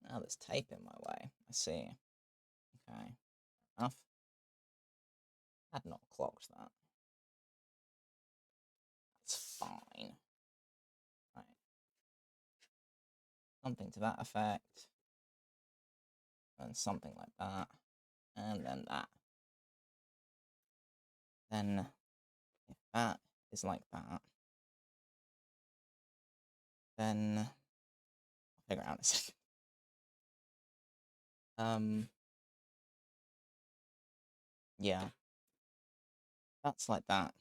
Now there's tape in my way. I see. Okay. Enough. Had not clocked that. That's fine. Right. Something to that effect. And something like that. And then that. Then, if that is like that, then I'll figure it out in a second. Yeah. That's like that.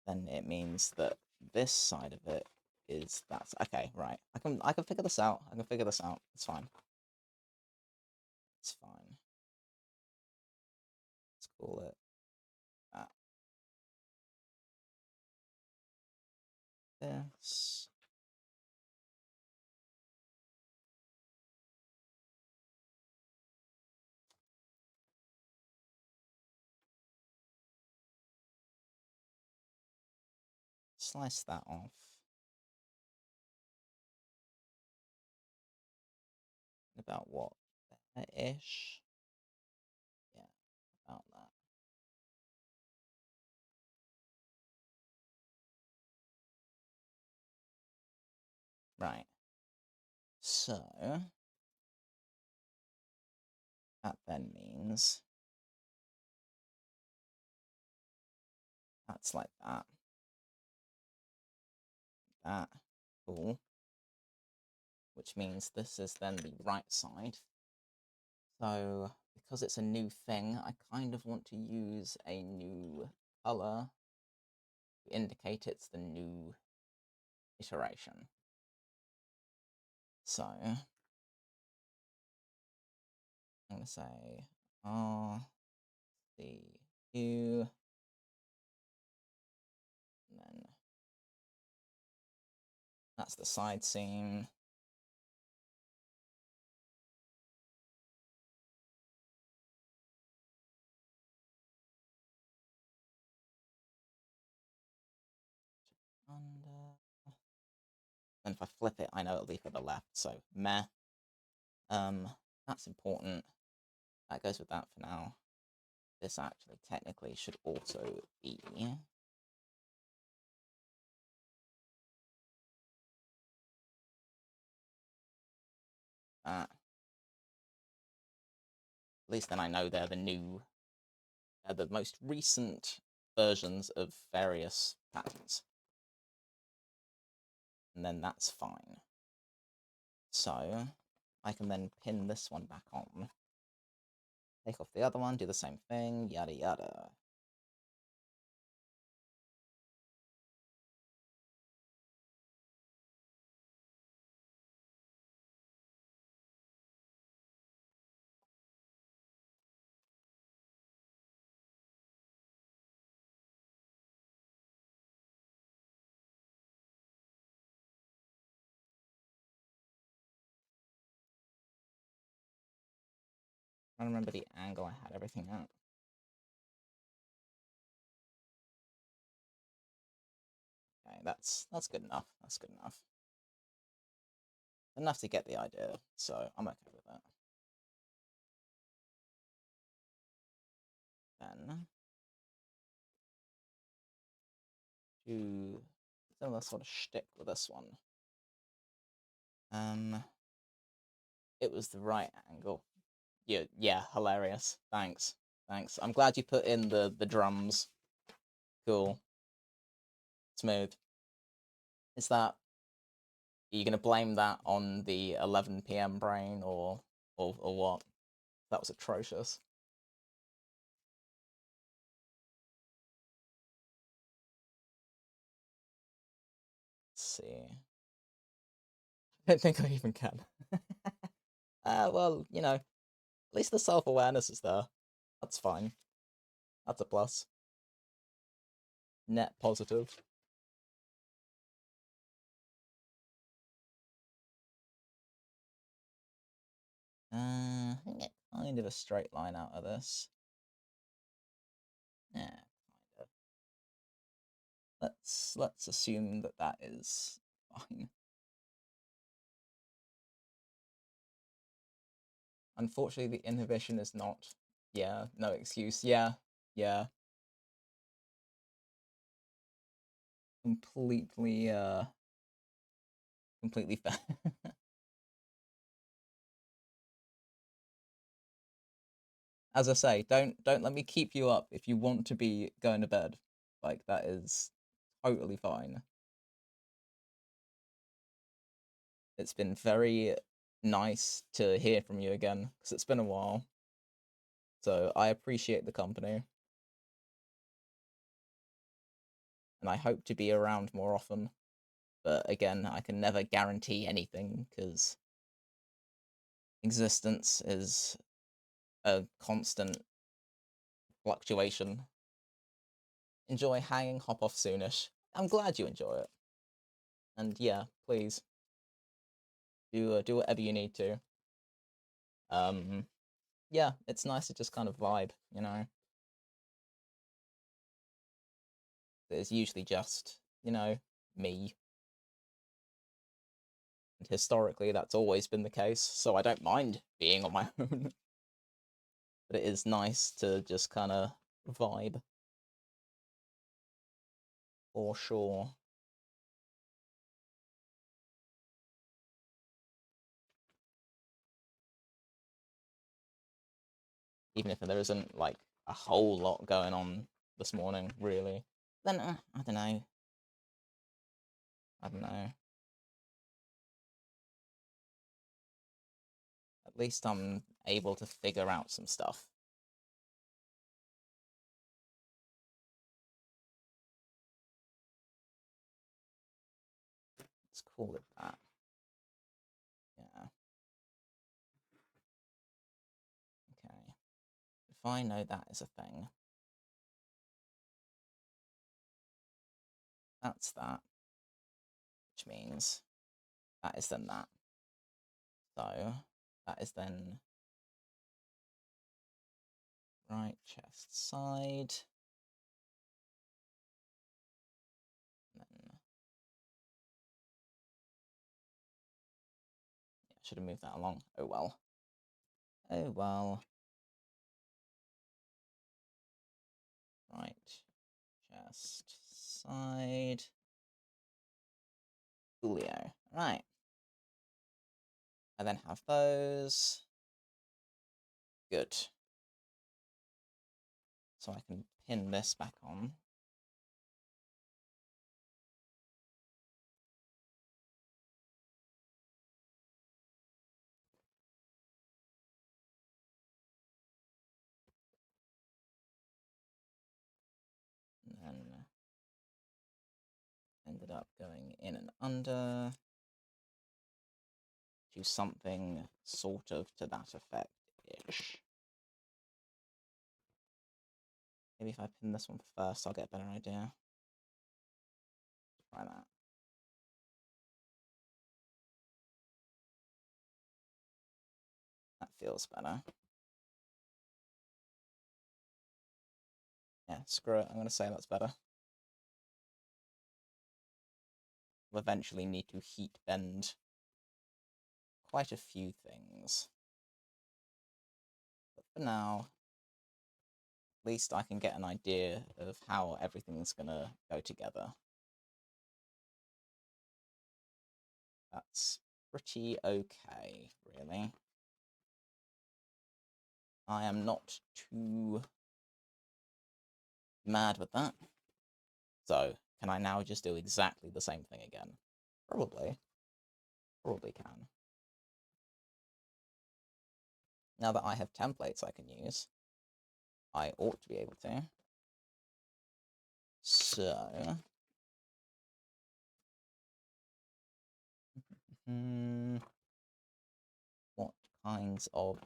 Then it means that this side of it is that's okay, right. I can figure this out. I can figure this out. It's fine. It's fine. Let's call it that. This. Slice that off. About what? There-ish. Yeah, about that. Right. So That then means that's like that. That. Cool. Which means this is then the right side. So, because it's a new thing, I kind of want to use a new color to indicate it's the new iteration. So, I'm going to say R, C, U, and then that's the side seam. Under. And if I flip it, I know it'll be for the left, so meh. That's important. That goes with that for now. This actually technically should also be that. At least then I know they're the most recent versions of various patterns. And then that's fine. So I can then pin this one back on. Take off the other one, do the same thing, yada yada. I don't remember the angle I had everything at. Okay, that's good enough. That's good enough. Enough to get the idea, so I'm okay with that. Then do similar sort of shtick with this one. It was the right angle. Yeah, hilarious. Thanks. I'm glad you put in the drums. Cool. Smooth. Is that, are you gonna blame that on the 11 p.m. brain or what? That was atrocious. Let's see. I don't think I even can. Well, at least the self-awareness is there. That's fine. That's a plus. Net positive. I can get kind of a straight line out of this. Yeah, kind of. Let's assume that that is fine. Unfortunately, the inhibition is not. Yeah, no excuse. Yeah. Completely, completely fair. As I say, don't let me keep you up if you want to be going to bed. Like, that is totally fine. It's been very nice to hear from you again, because it's been a while. So I appreciate the company. And I hope to be around more often. But again, I can never guarantee anything, because existence is a constant fluctuation. Enjoy hanging, hop off soonish. I'm glad you enjoy it. And yeah, please do whatever you need to. Yeah, it's nice to just kind of vibe, It's usually just, me. And historically, that's always been the case, so I don't mind being on my own. But it is nice to just kind of vibe. For sure. even if there isn't like a whole lot going on this morning, really. Then I don't know. I don't know. At least I'm able to figure out some stuff. Let's call it that. Yeah. Okay. If I know that is a thing, that's that, which means that is then that. So that is then right chest side. And then yeah, I should have moved that along. Oh well. Oh well. Right chest side. Coolio. Right. I then have those. Good. So I can pin this back on. And then ended up going in and under to something sort of to that effect-ish. Maybe if I pin this one first, I'll get a better idea. Try that. That feels better. Yeah, screw it. I'm going to say that's better. We'll eventually need to heat bend quite a few things. But for now, at least I can get an idea of how everything's going to go together. That's pretty okay, really. I am not too mad with that. So, can I now just do exactly the same thing again? Probably. Probably can. Now that I have templates I can use, I ought to be able to. So... what kinds of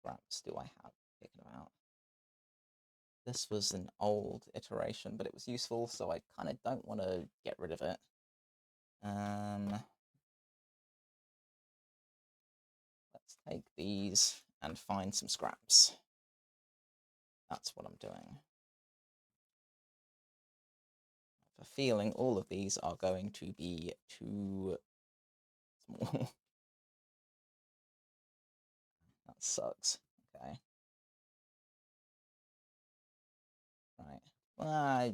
scraps do I have taken about? This was an old iteration, but it was useful, so I kind of don't want to get rid of it. Let's take these and find some scraps. That's what I'm doing. I have a feeling all of these are going to be too small. That sucks. Okay. Right. Well, I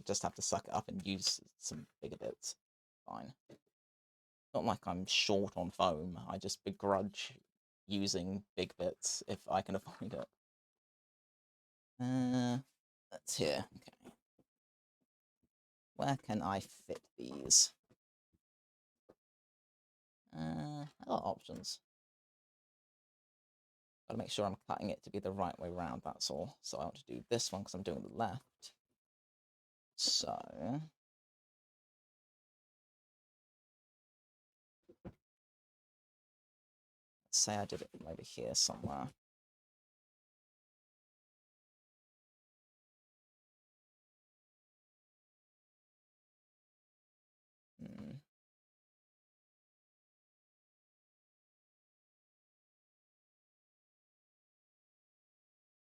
just have to suck it up and use some bigger bits. Fine. Not like I'm short on foam. I just begrudge using big bits if I can avoid it. That's here. Okay. Where can I fit these? A lot of options. Gotta make sure I'm cutting it to be the right way around, that's all. So I want to do this one because I'm doing the left. So... let's say I did it from over here somewhere.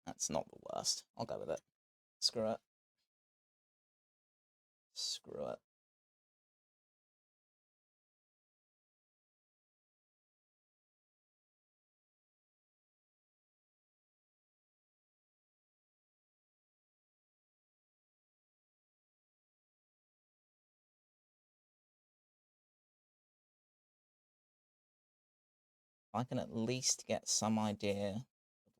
That's not the worst. I'll go with it. Screw it. Screw it. I can at least get some idea of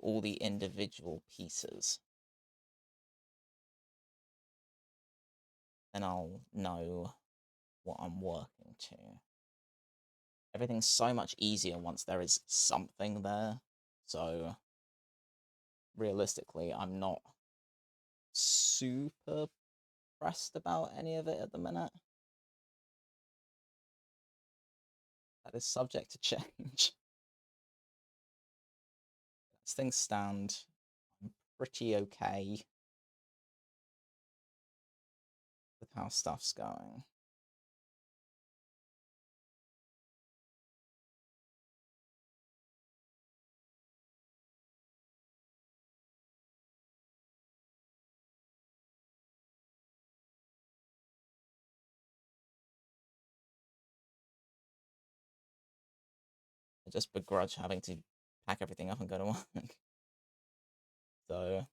all the individual pieces. Then I'll know what I'm working to. Everything's so much easier once there is something there. So realistically, I'm not super pressed about any of it at the minute. That is subject to change. As things stand, I'm pretty okay with how stuff's going. I just begrudge having to pack everything up and go to work. So,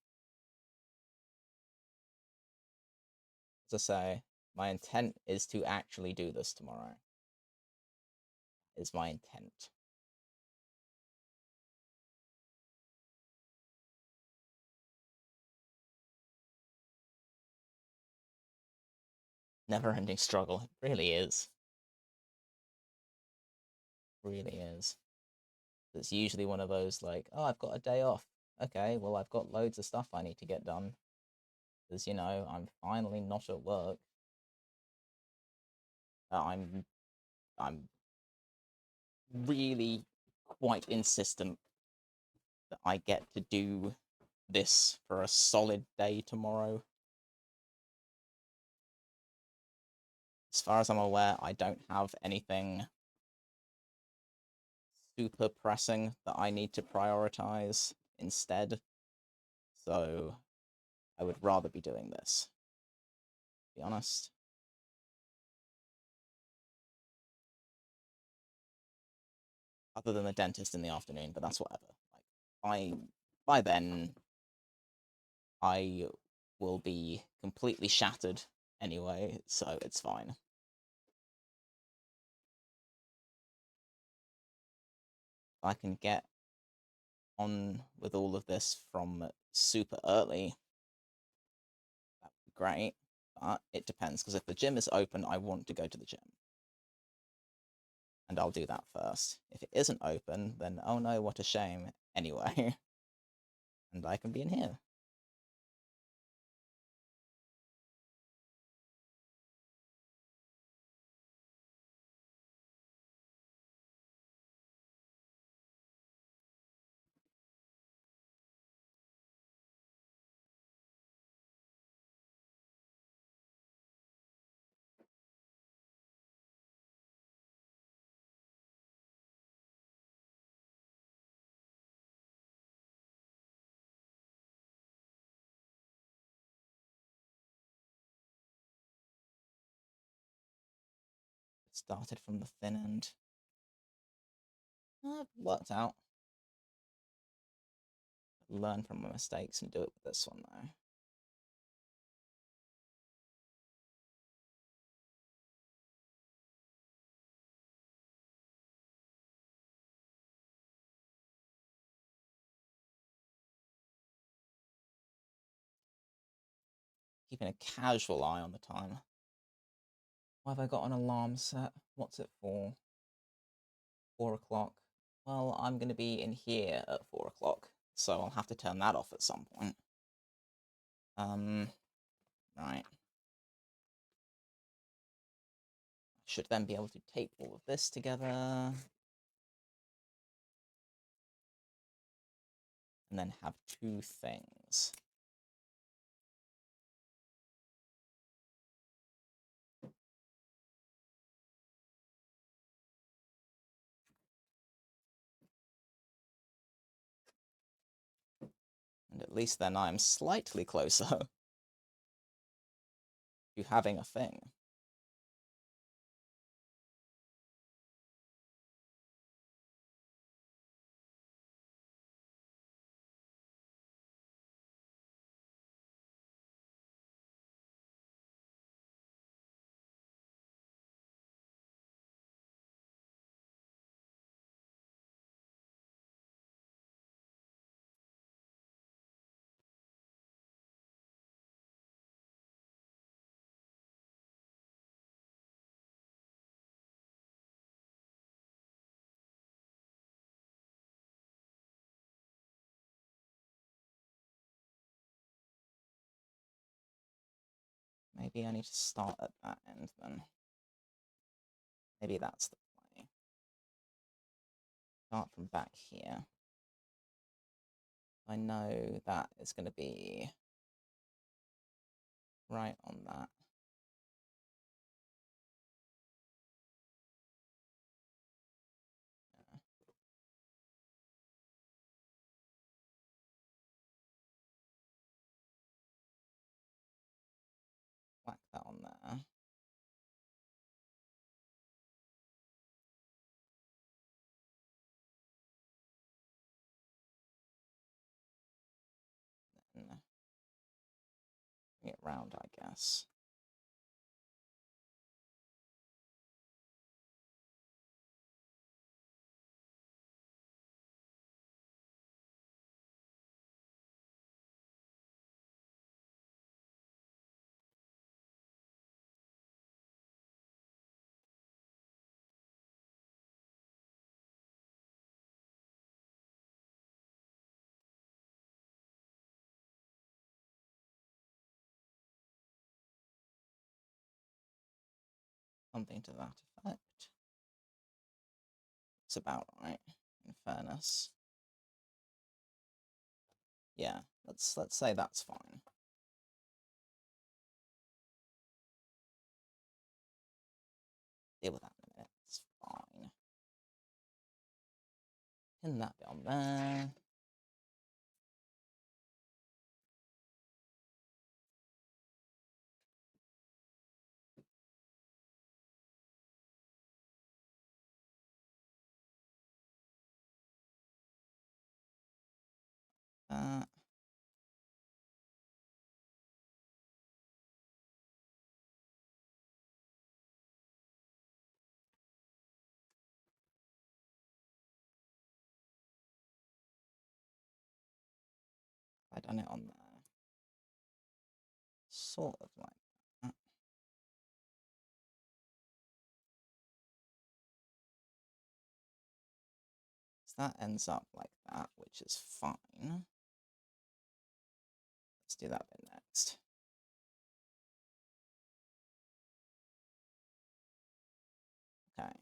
as I say, my intent is to actually do this tomorrow. Is my intent. Never-ending struggle. It really is. Really is. It's usually one of those like, oh, I've got a day off. Okay, well, I've got loads of stuff I need to get done. Because, you know, I'm finally not at work. I'm really quite insistent that I get to do this for a solid day tomorrow. As far as I'm aware, I don't have anything super pressing that I need to prioritize instead. So I would rather be doing this, to be honest. Other than the dentist in the afternoon, but that's whatever. Like, by then, I will be completely shattered anyway, so it's fine. I can get on with all of this from super early. That'd be great, but it depends, because if the gym is open, I want to go to the gym. And I'll do that first. If it isn't open, then oh no, what a shame. Anyway, and I can be in here. Started from the thin end. Worked out. Learn from my mistakes and do it with this one though. Keeping a casual eye on the time. Why have I got an alarm set? What's it for? 4 o'clock. Well, I'm going to be in here at 4 o'clock, so I'll have to turn that off at some point. Right. Should then be able to tape all of this together. And then have two things. And at least then I'm slightly closer to having a thing. Maybe I need to start at that end then. Maybe that's the play. Start from back here. I know that is going to be right on that. Yeah. Whack that on there. Then bring it round, I guess. Something to that effect. It's about right, in fairness. Yeah, let's say that's fine. Deal with that in a minute. It's fine. Pin that bit on there. That. I've done it on there. Sort of like that. So that ends up like that, which is fine. Let's do that bit next. Okay.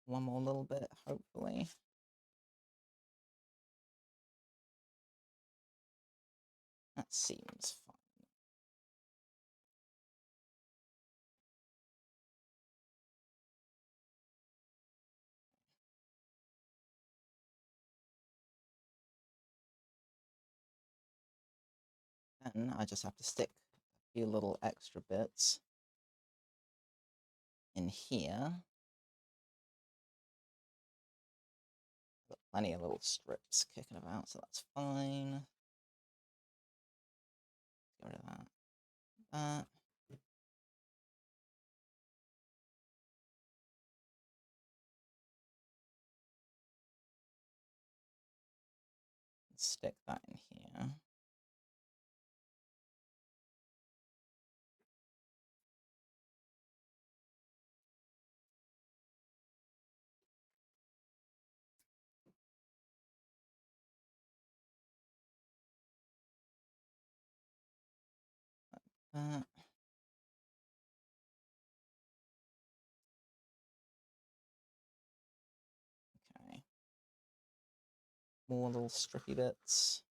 One more little bit, hopefully. That seems fine. And I just have to stick a few little extra bits in here. Got plenty of little strips kicking about, so that's fine. Get rid of that. That. Stick that in here. That. Okay. More little strippy bits.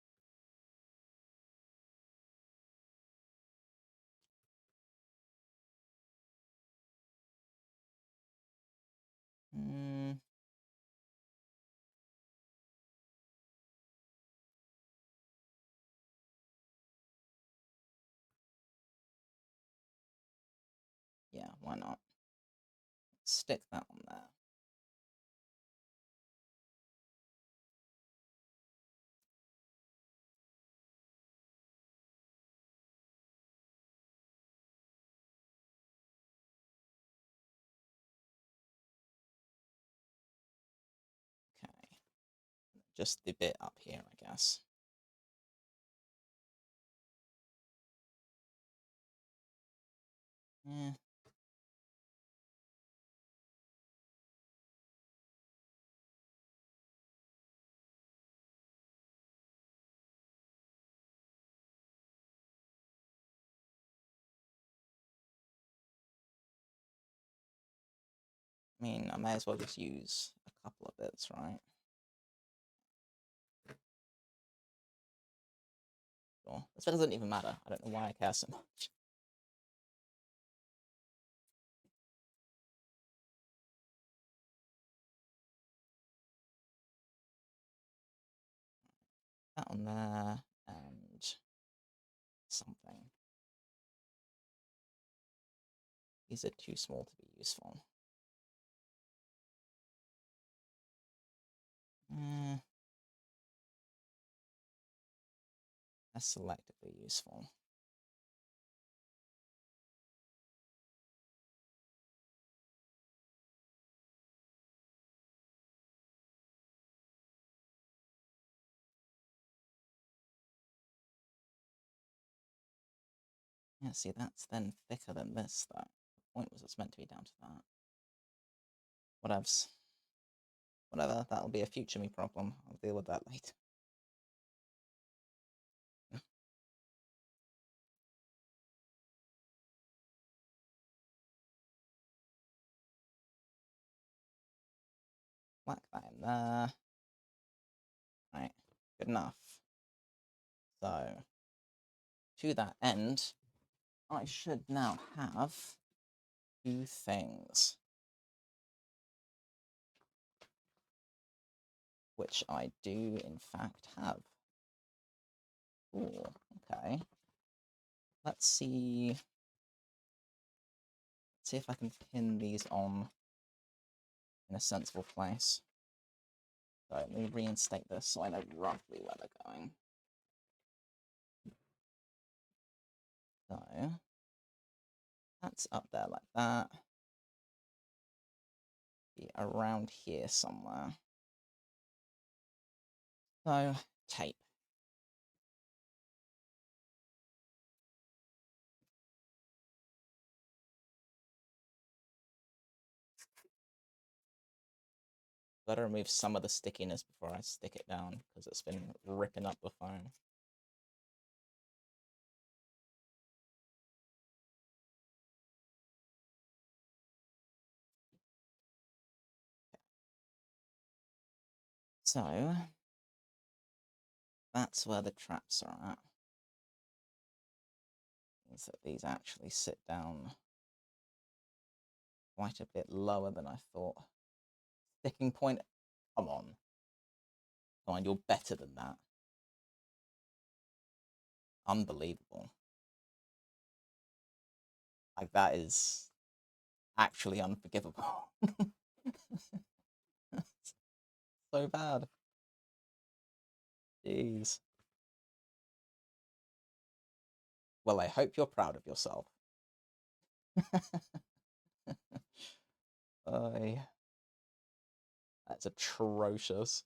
Yeah, why not? Stick that on there. Okay. Just the bit up here, I guess. Yeah. mean, I may as well just use a couple of bits, right? Sure. This doesn't even matter. I don't know why I care so much. That on there, and something. These are too small to be useful. That's selectively useful. Yeah, see, that's then thicker than this, though. The point was it's meant to be down to that. Whatevs. Whatever, that'll be a future me problem. I'll deal with that later. Whack that in there. Right, good enough. So, to that end, I should now have two things. Which I do, in fact, have. Ooh, okay. Let's see if I can pin these on in a sensible place. So let me reinstate this so I know roughly where they're going. So that's up there like that. Be around here somewhere. So tape. Gotta remove some of the stickiness before I stick it down because it's been ripping up the phone. So that's where the traps are at. Means that these actually sit down quite a bit lower than I thought. Sticking point, come on. Come on, you're better than that. Unbelievable. Like, that is actually unforgivable. So bad. Jeez. Well, I hope you're proud of yourself. That's atrocious.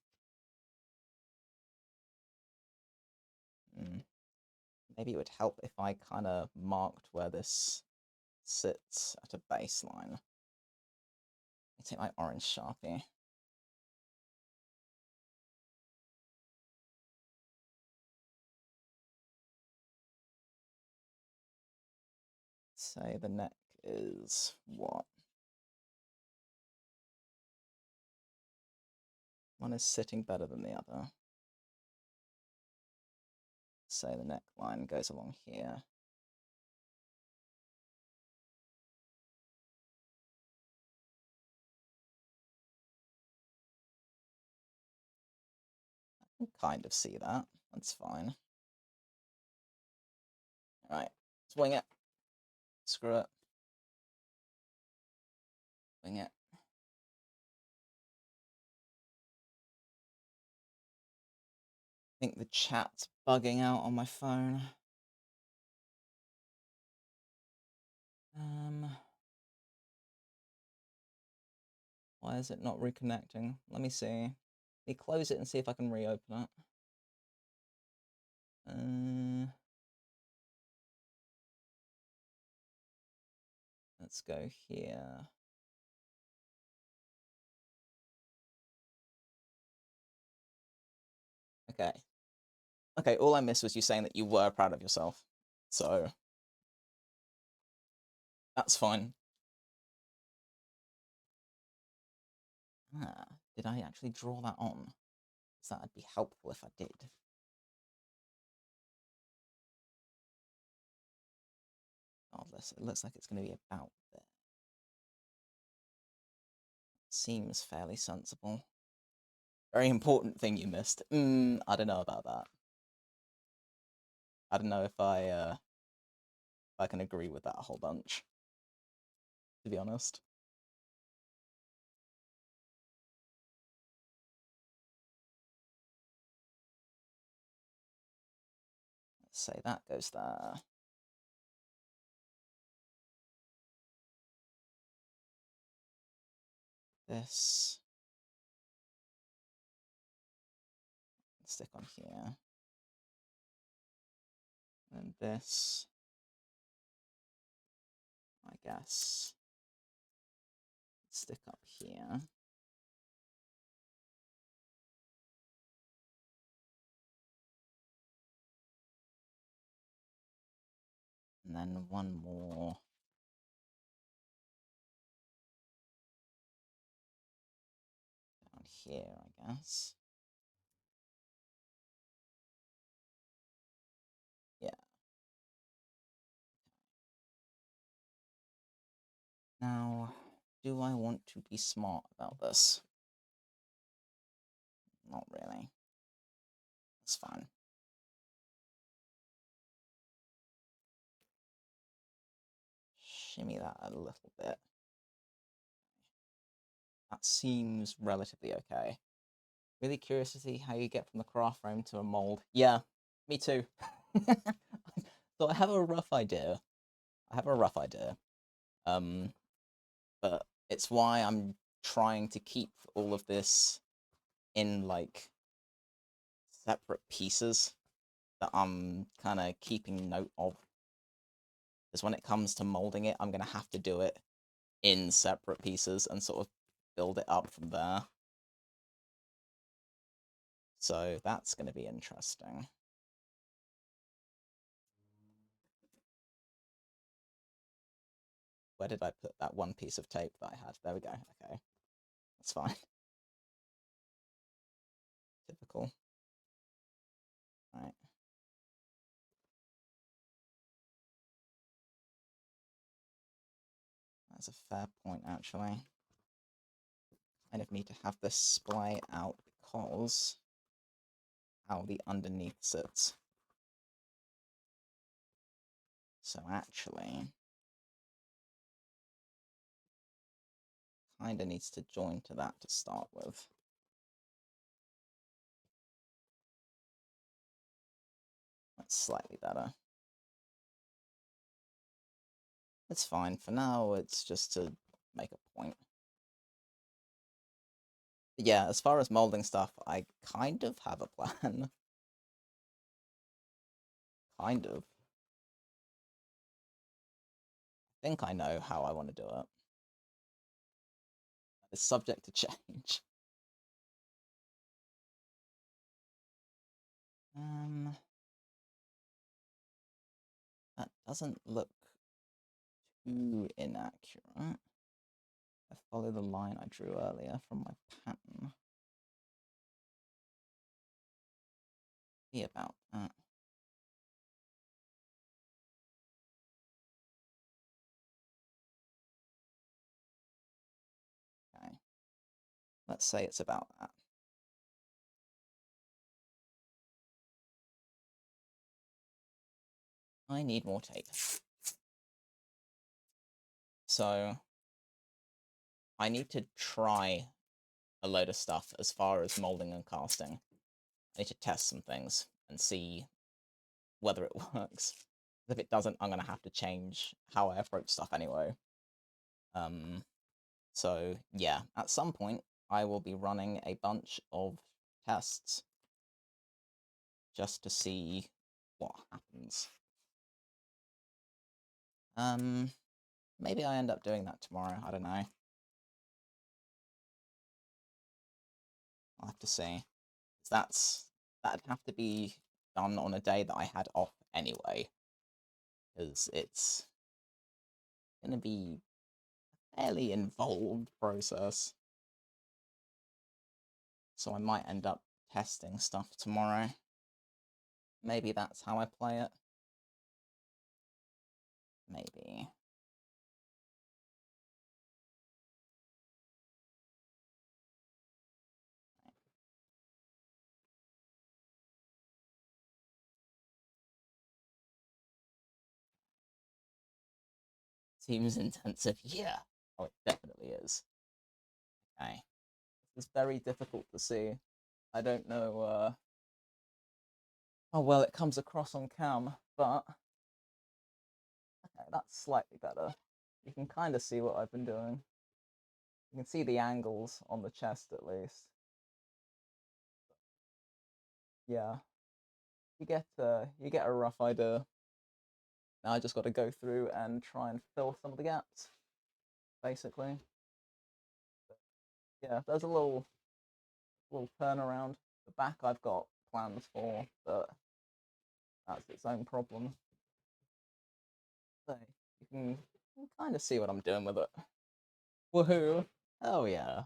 Maybe it would help if I kind of marked where this sits at a baseline. Let me take my orange Sharpie. Say the neck is what? One is sitting better than the other. Say the neckline goes along here. I can kind of see that. That's fine. Alright, let's wing it. Screw it. Wing it. I think the chat's bugging out on my phone. Why is it not reconnecting? Let me see. Let me close it and see if I can reopen it. Let's go here. Okay. Okay, all I missed was you saying that you were proud of yourself. So that's fine. Did I actually draw that on? Because that'd be helpful if I did. Regardless, it looks like it's going to be about there. Seems fairly sensible. Very important thing you missed. I don't know about that. I don't know if I can agree with that a whole bunch, to be honest. Let's say that goes there. This stick on here. And this, I guess, stick up here. And then one more down here, I guess. Yeah. Now, do I want to be smart about this? Not really. That's fine. Shimmy that a little bit. That seems relatively okay. Really curious to see how you get from the craft frame to a mold. Yeah, me too. So I have a rough idea. Um, but it's why I'm trying to keep all of this in like separate pieces that I'm kind of keeping note of. Because when it comes to molding it, I'm going to have to do it in separate pieces and sort of build it up from there. So that's going to be interesting. Where did I put that one piece of tape that I had? There we go. Okay, that's fine. Typical. Right. That's a fair point, actually. Kind of need to have this splay out because how the underneath sits. So actually, kind of needs to join to that to start with. That's slightly better. It's fine. For now, it's just to make a point. Yeah, as far as molding stuff, I kind of have a plan. Kind of. I think I know how I want to do it. It's subject to change. That doesn't look too inaccurate. I follow the line I drew earlier from my pattern. Be about that. Okay. Let's say it's about that. I need more tape. So I need to try a load of stuff as far as molding and casting. I need to test some things and see whether it works. If it doesn't, I'm going to have to change how I approach stuff anyway. So yeah, at some point, I will be running a bunch of tests just to see what happens. Maybe I end up doing that tomorrow. I don't know. I'll have to see. That'd have to be done on a day that I had off anyway, because it's gonna be a fairly involved process. So I might end up testing stuff tomorrow. Maybe that's how I play it. Maybe. Seems intensive. Yeah. Oh, it definitely is. Okay. It's very difficult to see. I don't know how well it comes across on cam, but okay, that's slightly better. You can kind of see what I've been doing. You can see the angles on the chest at least. Yeah, you get a rough idea. Now I just got to go through and try and fill some of the gaps, basically. Yeah, there's a little turnaround. The back I've got plans for, but that's its own problem. So you can kind of see what I'm doing with it. Woohoo! Oh yeah,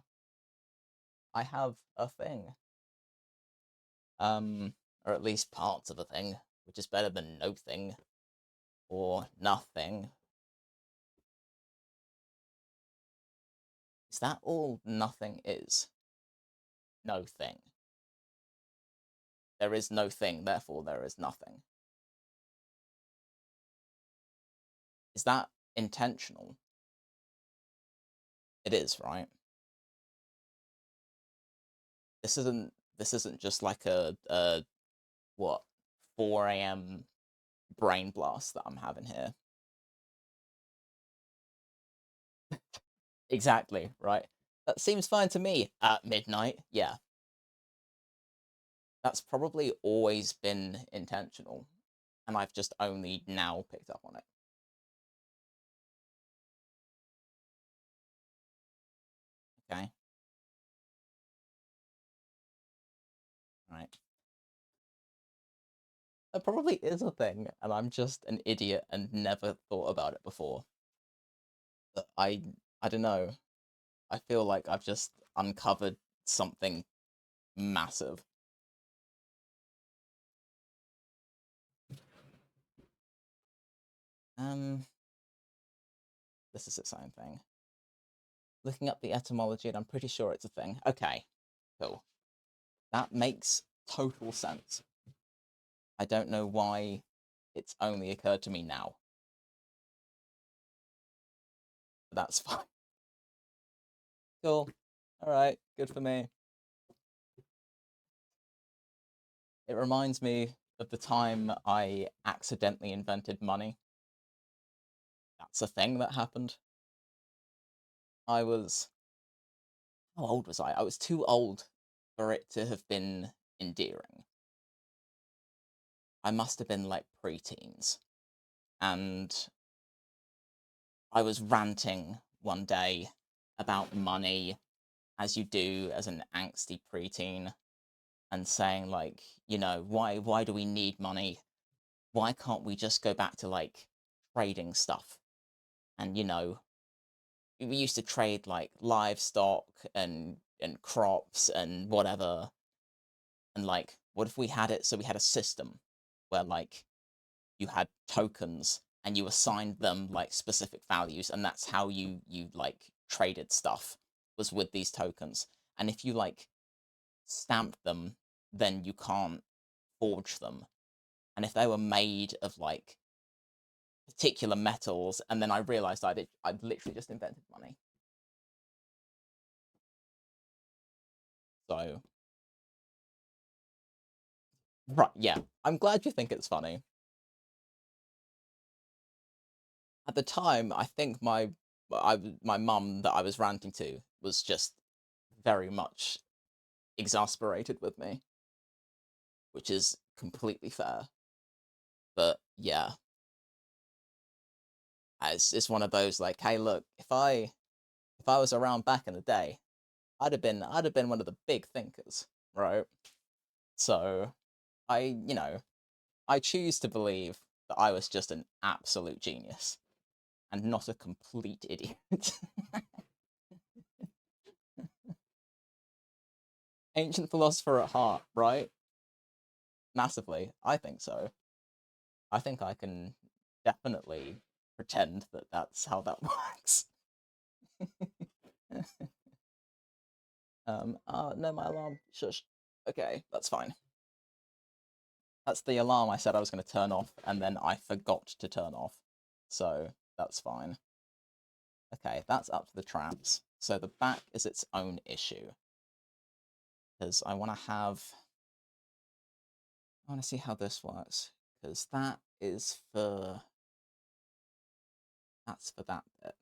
I have a thing. Or at least parts of a thing, which is better than no thing or nothing. Is that all nothing is? No thing. There is no thing, therefore there is nothing. Is that intentional? It is, right? This isn't just like a what 4 a.m. brain blast that I'm having here. Exactly, right? That seems fine to me at midnight. Yeah. That's probably always been intentional, and I've just only now picked up on it. Okay. Right. That probably is a thing, and I'm just an idiot and never thought about it before. But I don't know. I feel like I've just uncovered something massive. Um, this is its own thing. Looking up the etymology, and I'm pretty sure it's a thing. Okay, cool. That makes total sense. I don't know why it's only occurred to me now. But that's fine. Cool. Alright, good for me. It reminds me of the time I accidentally invented money. That's a thing that happened. I was. How old was I? I was too old for it to have been endearing. I must have been like preteens. And I was ranting one day about money, as you do as an angsty preteen, and saying, like, why do we need money? Why can't we just go back to, like, trading stuff? And, we used to trade, like, livestock and crops and whatever. And, like, what if we had it so we had a system where, like, you had tokens and you assigned them like specific values, and that's how you like traded stuff, was with these tokens. And if you like stamp them, then you can't forge them. And if they were made of like particular metals, and then I realized I'd literally just invented money. So right, yeah, I'm glad you think it's funny. At the time, I think my mum that I was ranting to was just very much exasperated with me, which is completely fair. But yeah, it's one of those like, hey, look, if I was around back in the day, I'd have been one of the big thinkers, right? So I choose to believe that I was just an absolute genius and not a complete idiot. Ancient philosopher at heart, right? Massively. I think so. I think I can definitely pretend that that's how that works. No, my alarm. Shush. Okay, that's fine. That's the alarm I said I was going to turn off, and then I forgot to turn off. So that's fine. Okay, that's up to the traps. So the back is its own issue. Because I want to have... I want to see how this works. Because that is for... That's for that bit.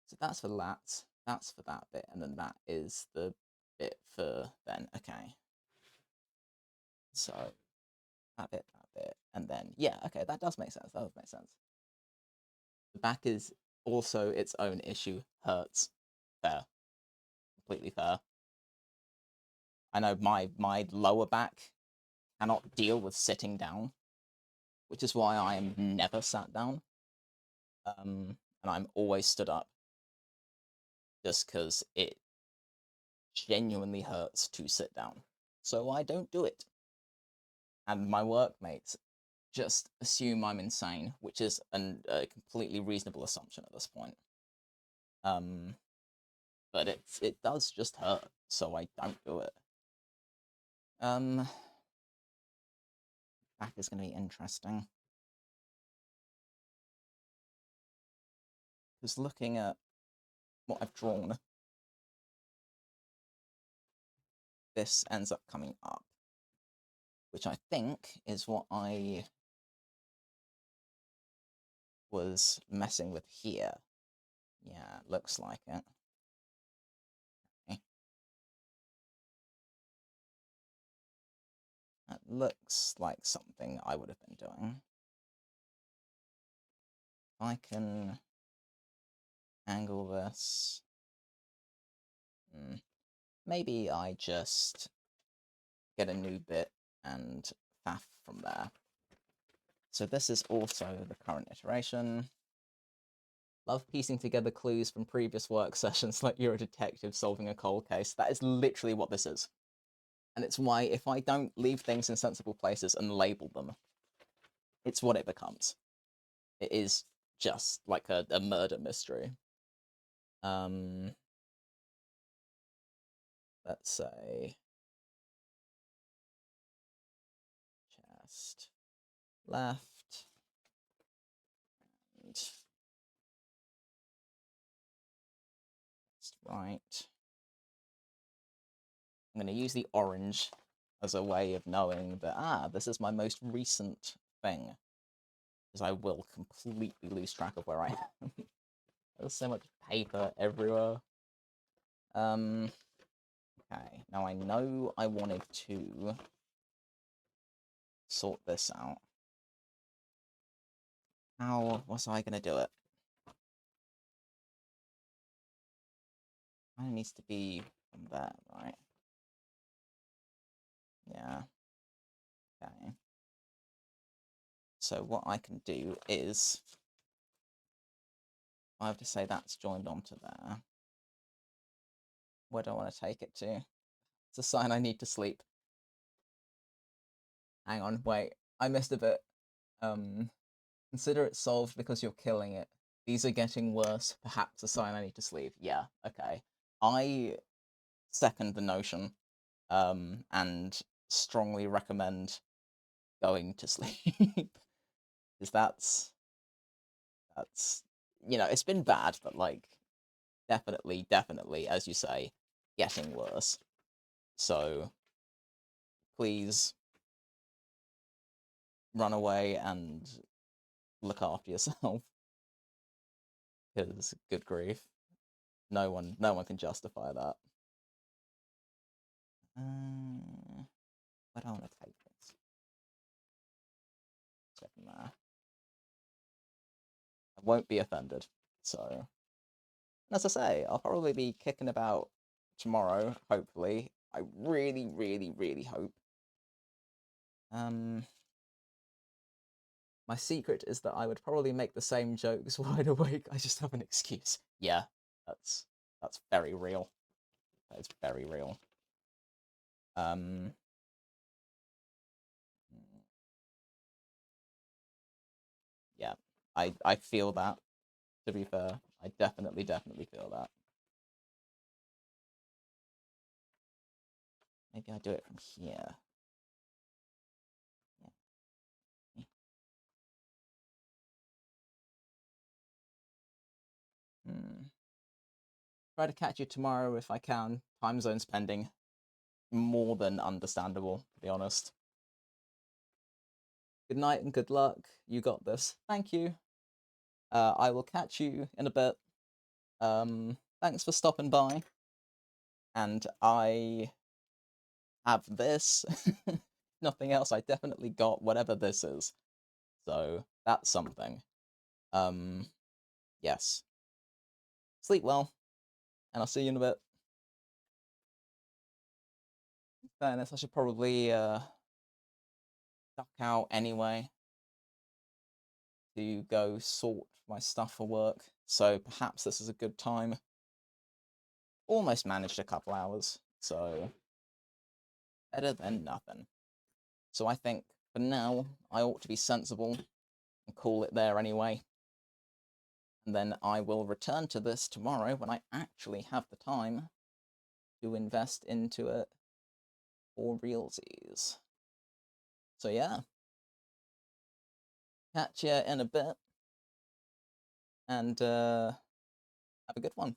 So that's for that's for that bit, and then that is the bit for then. Okay. So that bit, and then, yeah, okay, that does make sense. That does make sense. The back is also its own issue. Hurts. Fair. Completely fair. I know my lower back cannot deal with sitting down, which is why I am never sat down. And I'm always stood up, just because it genuinely hurts to sit down. So I don't do it. And my workmates just assume I'm insane, which is a completely reasonable assumption at this point. But it does just hurt, so I don't do it. Back is going to be interesting. Because looking at what I've drawn, this ends up coming up, which I think is what I was messing with here. Yeah, it looks like it. Okay. That looks like something I would have been doing. I can angle this. Maybe I just get a new bit and faff from there. So this is also the current iteration. Love piecing together clues from previous work sessions like you're a detective solving a cold case. That is literally what this is. And it's why if I don't leave things in sensible places and label them, it's what it becomes. It is just like a murder mystery. Let's say chest left and right. I'm going to use the orange as a way of knowing that, this is my most recent thing. Because I will completely lose track of where I am. There's so much paper everywhere. Okay, now I know I wanted to sort this out. How was I going to do it? It needs to be from there, right? Yeah. Okay. So what I can do is, I have to say that's joined onto there. Where do I want to take it to? It's a sign I need to sleep. Hang on, wait. I missed a bit. Consider it solved because you're killing it. These are getting worse. Perhaps a sign I need to sleep. Yeah, okay. I second the notion, and strongly recommend going to sleep. Because that's, it's been bad, but, like, definitely, as you say, getting worse. So, please run away and look after yourself. Because, good grief, no one can justify that. Where do I want to take this? Get in there. I won't be offended. So, as I say, I'll probably be kicking about tomorrow, hopefully. I really hope. My secret is that I would probably make the same jokes wide awake. I just have an excuse. Yeah, that's very real. That is very real. Mm, yeah, I feel that. To be fair, I definitely feel that. Maybe I do it from here. Yeah. Hmm. Try to catch you tomorrow if I can. Time zones pending. More than understandable, to be honest. Good night and good luck. You got this. Thank you. I will catch you in a bit. Thanks for stopping by. And I have this. Nothing else. I definitely got whatever this is. So that's something. Yes. Sleep well, and I'll see you in a bit. In fairness, I should probably duck out anyway to go sort my stuff for work. So perhaps this is a good time. Almost managed a couple hours, so better than nothing. So I think for now I ought to be sensible and call it there anyway. And then I will return to this tomorrow when I actually have the time to invest into it for realsies. So yeah, catch you in a bit, and have a good one.